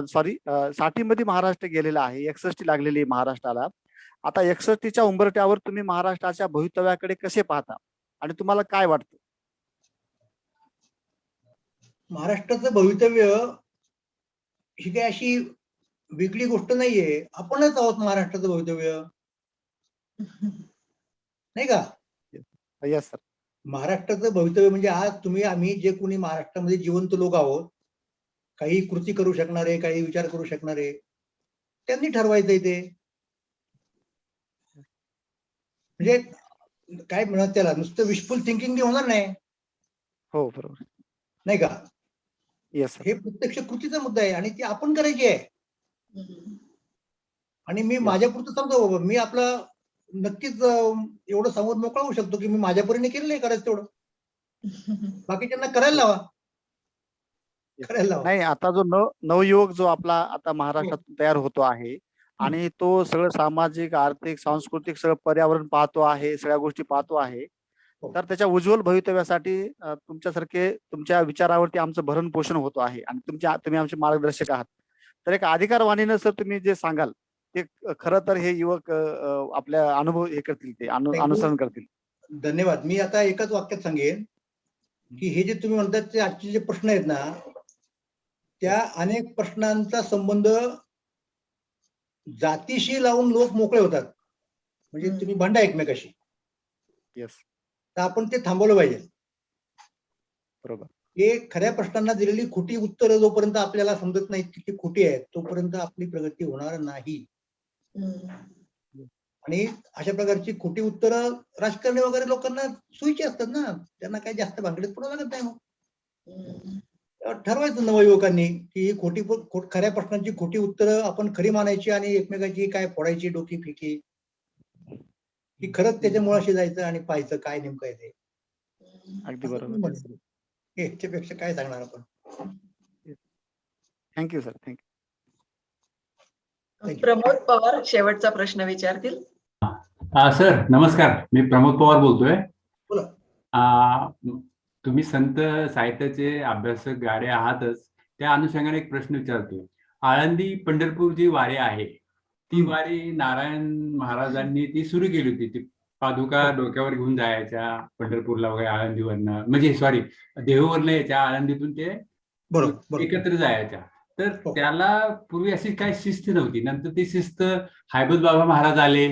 सॉरी 60 मध्ये महाराष्ट्र गेलेला आहे, 61 लागलेली आहे महाराष्ट्राला. आता 61च्या उंबरठ्यावर तुम्ही महाराष्ट्राच्या भवितव्याकडे कसे पाहता आणि तुम्हाला काय वाटतं? महाराष्ट्राचं भवितव्य ही काही अशी वेगळी गोष्ट नाहीये. आपणच आहोत महाराष्ट्राचं भवितव्य, नाही का? Yes sir. महाराष्ट्राचं भवितव्य म्हणजे आज तुम्ही आम्ही जे कोणी महाराष्ट्रामध्ये जिवंत लोक आहोत, काही कृती करू शकणारे, काही विचार करू शकणारे, त्यांनी ठरवायचंय ते. म्हणजे काय म्हणत त्याला नुसतं विशफुल थिंकिंग होणार नाही, हो बरोबर. नाही का? Yes sir. हे प्रत्यक्ष कृतीचा मुद्दा आहे आणि ती आपण करायची आहे. आणि मी माझ्यापुरतं सांगतो बाबा, मी आपलं नक्कीच एवढं सांगून मोकळा होऊ शकतो की मी माझ्या परीने केलं नाही करायचं तेवढं. बाकीच्यांना करायला लावा, करायला लावा. नाही आता जो नवयुवक जो आपला आता महाराष्ट्रात तयार होतो आहे आणि तो सगळं सामाजिक, आर्थिक, सांस्कृतिक सगळं पर्यावरण पाहतो आहे, सगळ्या गोष्टी पाहतो आहे. हो. तर त्याच्या उज्ज्वल भवितव्यासाठी तुमच्यासारखे तुमच्या विचारावरती आमचं भरण पोषण होतो आहे आणि तुम्ही आमचे मार्गदर्शक आहात. तर एक अधिकारवाणीनं सर तुम्ही जे सांगाल ते खरं तर हे युवक आपल्या अनुभव हे करतील, ते अनुसरण करतील. धन्यवाद. मी आता एकच वाक्यात सांगेन की हे जे तुम्ही म्हणतात ते आजचे जे प्रश्न आहेत ना, त्या अनेक प्रश्नांचा संबंध जातीशी लावून लोक मोकळे होतात. म्हणजे तुम्ही भांडा एकमेकाशी, येस तर आपण ते थांबवलं पाहिजे. बरोबर. हे खऱ्या प्रश्नांना दिलेली खोटी उत्तरं जोपर्यंत आपल्याला समजत नाही की ती खोटी आहेत, तोपर्यंत आपली प्रगती होणार नाही. आणि अशा प्रकारची खोटी उत्तरं राजकारणी वगैरे लोकांना सोयीची असतात ना, त्यांना काही जास्त भानगडीत पडावं लागत नाही. मग ठरवायचं नवयुवकांनी की ही खऱ्या प्रश्नांची खोटी उत्तरं आपण खरी मानायची आणि एकमेकाची काय फोडायची डोकी फिकी, की खरंच त्याच्या मुळाशी जायचं आणि पाहायचं काय नेमकं आहे ते. अगदी बरोबर. ह्याच्यापेक्षा काय सांगणार आपण. Thank you sir. Thank you. Pramod Pawar शेवटचा प्रश्न विचारतील. सर नमस्कार, मी प्रमोद पवार बोलतोय. बोला. तुम्ही संत साहित्याचे अभ्यासक गाडे आहातच, त्या अनुषंगाने एक प्रश्न विचारतोय. आळंदी पंढरपूर जी वारी आहे ती वारी नारायण महाराजांनी ती सुरू केली होती. ती पादुका डोक्यावर घेऊन जायच्या पंढरपूरला वगैरे, आळंदीवरनं म्हणजे सॉरी देहूवरनं यायच्या, आळंदीतून ते बरोबर एकत्र जायच्या. तर त्याला पूर्वी अशी काही शिस्त नव्हती. नंतर ती शिस्त हैबत बाबा महाराज आले,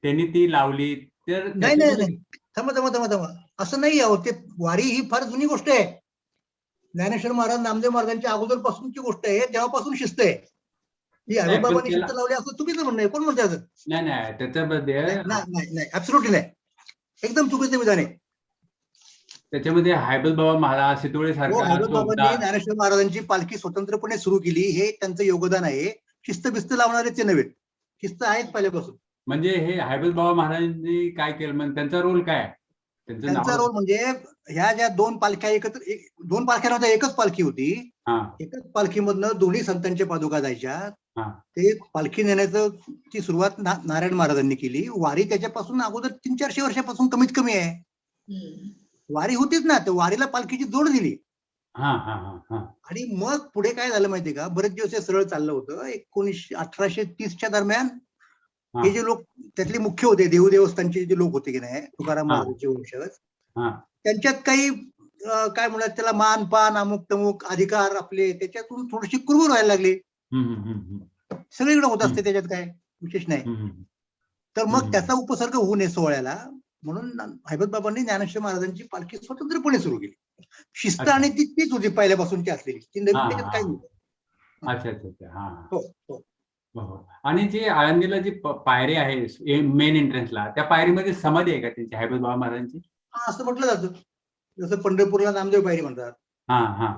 त्यांनी ती लावली. तर नाही थांबा, असं नाही आहे. ते वारी ही फार जुनी गोष्ट आहे. ज्ञानेश्वर महाराज, नामदेव महाराजांच्या अगोदर पासूनची गोष्ट आहे, तेव्हापासून शिस्त आहे. ही हैबत बाबांनी शिस्त लावली असं चुकीचं म्हणणं आहे. कोण म्हणते असं? नाही त्याच्यामध्ये नाही ऍब्सोल्युटली नाही, एकदम चुकीचं विधान आहे. त्याच्यामध्ये हैबत बाबा महाराज, शितोळे हैबत बाबांनी सारखा ज्ञानेश्वर महाराजांची पालखी स्वतंत्रपणे सुरू केली, हे त्यांचं योगदान आहे. शिस्त बिस्त लावणारे ते नव्हे, शिस्त आहेत पहिल्यापासून. म्हणजे हे हैबत बाबा महाराजांनी काय केलं, म्हणजे त्यांचा रोल काय? त्यांचा रोल म्हणजे ह्या ज्या दोन पालख्या एकत्र, दोन पालख्या नव्हत्या, एकच पालखी होती. एकच पालखीमधनं दोन्ही संतांच्या पादुका जायच्या. ते पालखी नेण्याचं ती सुरुवात नारायण महाराजांनी केली. वारी त्याच्यापासून अगोदर 300-400 वर्षापासून कमीत कमी आहे. वारी होतीच ना, तर वारीला पालखीची जोड दिली. आणि मग पुढे काय झालं माहितीये का, बरेच दिवस हे सरळ चाललं होतं. 1830च्या दरम्यान हे जे लोक त्यातले मुख्य होते, देहू देवस्थानचे जे लोक होते की नाही, तुकाराम महाराजांचे वंशज, त्यांच्यात काही काय म्हणतात त्याला मान पान अमुक तमुक अधिकार आपले त्याच्यातून थोडीशी कुरबुर व्हायला लागली. सगळीकडे होत असते, त्याच्यात काय विशेष नाही. तर मग त्याचा उपसर्ग होऊ नये सोहळ्याला म्हणून हैबत बाबांनी ज्ञानेश्वर महाराजांची पालखी स्वतंत्रपणे सुरू केली. शिस्त आणि तीच होती पहिल्यापासूनची असलेली, ती नवीन त्याच्यात काही अच्छा. आणि जे आळंदीला जी पायरी आहे मेन एंट्रन्सला, त्या पायरीमध्ये समाधी आहे का त्यांची हैबत बाबा महाराजांची? असं म्हटलं जातं. जसं पंढरपूरला नामदेव पायरी म्हणतात, हा हा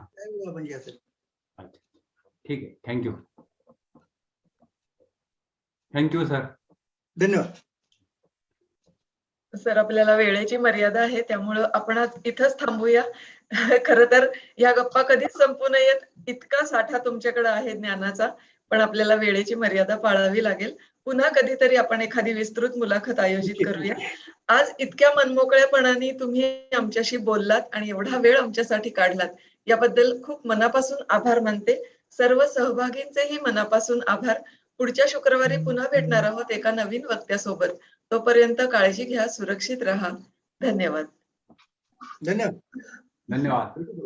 म्हणजे असेल. अच्छा ठीक आहे. थँक्यू. Thank you sir. धन्यवाद. सर, आपल्याला वेळेची मर्यादा आहे, त्यामुळं आपण आज इथंच थांबूया. खरं तर या गप्पा कधीच संपू नयेत, इतका साठा तुमच्याकडे आहे ज्ञानाचा, पण आपल्याला वेळेची मर्यादा पाळावी लागेल. पुन्हा कधीतरी आपण एखादी विस्तृत मुलाखत आयोजित करूया. आज इतक्या मनमोकळेपणाने तुम्ही आमच्याशी बोललात आणि एवढा वेळ आमच्यासाठी काढलात, याबद्दल खूप मनापासून आभार मानते. सर्व सहभागींचेही मनापासून आभार. पुढच्या शुक्रवारी पुन्हा भेटणार आहोत एका नवीन वक्त्यासोबत. तोपर्यंत काळजी घ्या, सुरक्षित राहा. धन्यवाद. धन्यवाद. धन्यवाद.